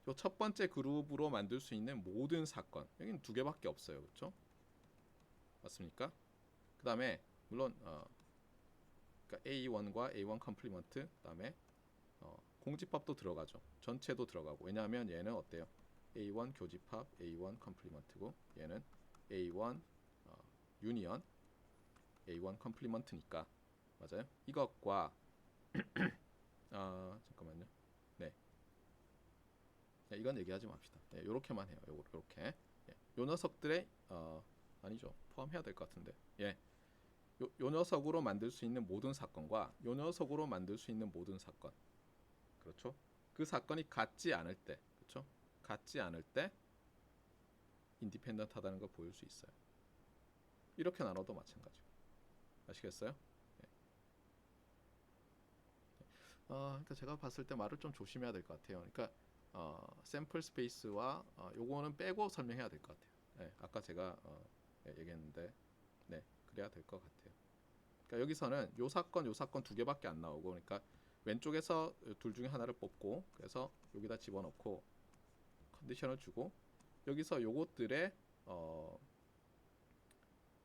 요 첫 번째 그룹으로 만들 수 있는 모든 사건 여기는 두 개밖에 없어요. 그렇죠? 맞습니까? 그 다음에 물론 그러니까 A1과 A1 컴플리먼트 그 다음에 공집합도 들어가죠. 전체도 들어가고 왜냐하면 얘는 어때요? A1 교집합 A1 컴플리먼트고 얘는 A1 유니언 A1 컴플리먼트니까 맞아요? 이것과 잠깐만요. 네. 이건 얘기하지 맙시다. 요렇게만 해요. 요렇게. 요 녀석들의 아니죠. 포함해야 될 것 같은데. 요 녀석으로 만들 수 있는 모든 사건과 요 녀석으로 만들 수 있는 모든 사건. 그렇죠? 그 사건이 같지 않을 때. 그렇죠? 같지 않을 때 인디펜던트하다는 걸 보일 수 있어요. 이렇게 나눠도 마찬가지고. 아시겠어요? 그러니까 제가 봤을 때 말을 좀 조심해야 될 것 같아요. 그러니까 샘플 스페이스와 요거는 빼고 설명해야 될 것 같아요. 아까 제가 얘기했는데 네, 그래야 될 것 같아요. 그러니까 여기서는 요 사건 두 개밖에 안 나오고 그러니까 왼쪽에서 둘 중에 하나를 뽑고 그래서 여기다 집어넣고 컨디션을 주고 여기서 요것들의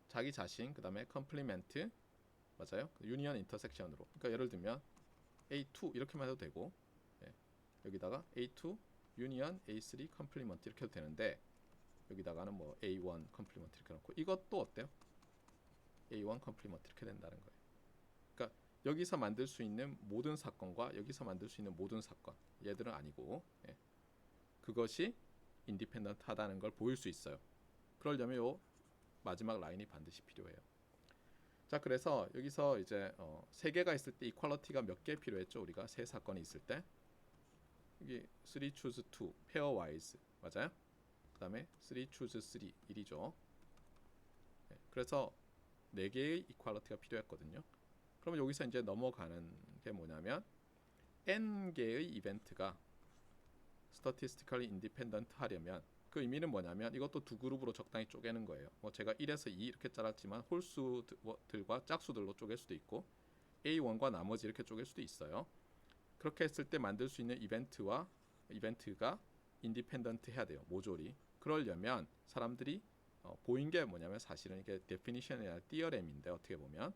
자기 자신 그 다음에 컴플리멘트 맞아요? 유니언 인터섹션으로 그러니까 예를 들면 A2 이렇게만 해도 되고 여기다가 A2 유니언 A3 컴플리먼트 이렇게 해도 되는데 여기다가는 뭐 A1 컴플리먼트 이렇게 놓고 이것도 어때요? A1 컴플리먼트 이렇게 된다는 거예요. 그러니까 여기서 만들 수 있는 모든 사건과 여기서 만들 수 있는 모든 사건 얘들은 아니고 그것이 인디펜던트하다는 걸 보일 수 있어요. 그러려면 요 마지막 라인이 반드시 필요해요. 자 그래서 여기서 이제 세 개가 있을 때 이퀄리티가 몇 개 필요했죠? 우리가 세 사건이 있을 때 여기 3 choose 2 pairwise 맞아요? 그 다음에 3 choose 3 1이죠. 그래서 4개의 이퀄리티가 필요했거든요. 그러면 여기서 이제 넘어가는 게 뭐냐면 n개의 이벤트가 statistically independent 하려면 그 의미는 뭐냐면 이것도 두 그룹으로 적당히 쪼개는 거예요. 뭐 제가 1에서 2 이렇게 잘랐지만 홀수들과 짝수들로 쪼갤 수도 있고 A1과 나머지 이렇게 쪼갤 수도 있어요. 그렇게 했을 때 만들 수 있는 이벤트가 인디펜던트 해야 돼요. 모조리. 그러려면 사람들이 보인 게 뭐냐면 사실은 이게 데피니션이 아니라 띠어렘인데 어떻게 보면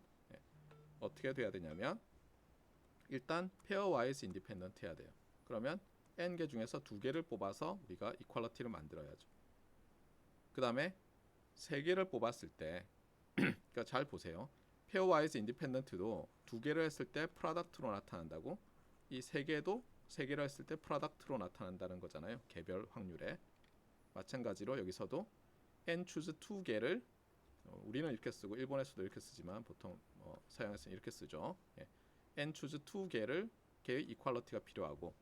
어떻게 돼야 되냐면 일단 페어와이즈 인디펜던트 해야 돼요. 그러면 n개 중에서 2개를 뽑아서 우리가 이퀄리티를 만들어야죠. 그 다음에 3개를 뽑았을 때 그러니까 잘 보세요. 페어와이즈 인디펜던트도 2개를 했을 때 프로덕트로 나타난다고 이 3개도 3개를 했을 때 프로덕트로 나타난다는 거잖아요. 개별 확률에. 마찬가지로 여기서도 n choose 2개를 우리는 이렇게 쓰고 일본에서도 이렇게 쓰지만 보통 서양에서는 이렇게 쓰죠. n choose 2개의 이퀄리티가 필요하고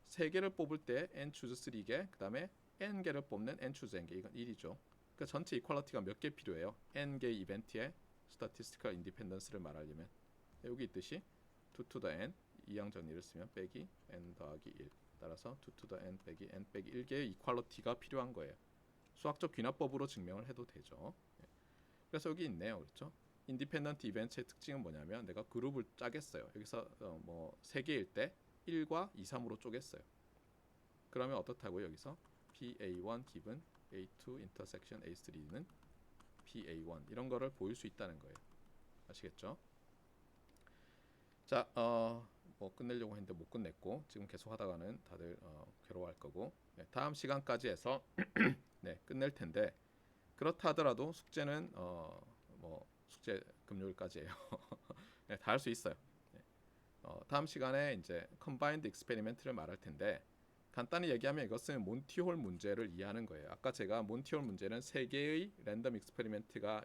3개를 뽑을 때 n choose 3개, 그 다음에 n개를 뽑는 n choose n개, 이건 1이죠. 그러니까 전체 이퀄리티가 몇 개 필요해요? n개의 이벤트의 statistical independence를 말하려면 여기 있듯이 2 to the n 이항 정리를 쓰면 빼기 n 더하기 1, 따라서 2 to the n 빼기 n 빼기 1개의 이퀄리티가 필요한 거예요. 수학적 귀납법으로 증명을 해도 되죠. 그래서 여기 있네요. 그렇죠? 인디펜던트 이벤트의 특징은 뭐냐면 내가 그룹을 짜겠어요. 여기서 뭐 3개일 때 1과 2, 3으로 쪼갰어요. 그러면 어떻다고요? 여기서 PA1 기분 A2 인터섹션 A3는 PA1 이런 거를 보일 수 있다는 거예요. 아시겠죠? 자, 뭐 끝내려고 했는데 못 끝냈고 지금 계속 하다가는 다들 괴로워할 거고 네, 다음 시간까지 해서 네, 끝낼 텐데 그렇다 하더라도 숙제는 뭐 숙제 금요일까지예요. 네, 다 할 수 있어요. 네. 다음 시간에 이제 컴바인드 익스페리멘트를 말할 텐데 간단히 얘기하면 이것은 몬티홀 문제를 이해하는 거예요. 아까 제가 몬티홀 문제는 3개의 랜덤 익스페리멘트가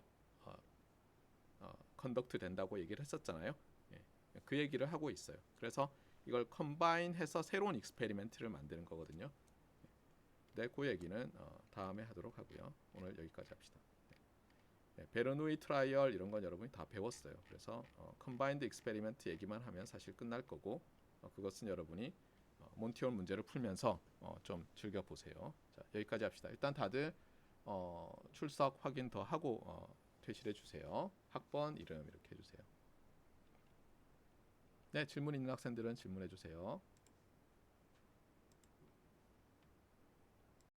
컨덕트 된다고 얘기를 했었잖아요. 예, 그 얘기를 하고 있어요. 그래서 이걸 컴바인해서 새로운 익스페리멘트를 만드는 거거든요. 네, 그 얘기는 다음에 하도록 하고요. 오늘 여기까지 합시다. 네, 베르누이 트라이얼 이런 건 여러분이 다 배웠어요. 그래서 컴바인드 익스페리멘트 얘기만 하면 사실 끝날 거고 그것은 여러분이 몬티올 문제를 풀면서 좀 즐겨 보세요. 자, 여기까지 합시다. 일단 다들 출석 확인 더 하고 퇴실해 주세요. 학번 이름 이렇게 해 주세요. 네, 질문 있는 학생들은 질문해 주세요.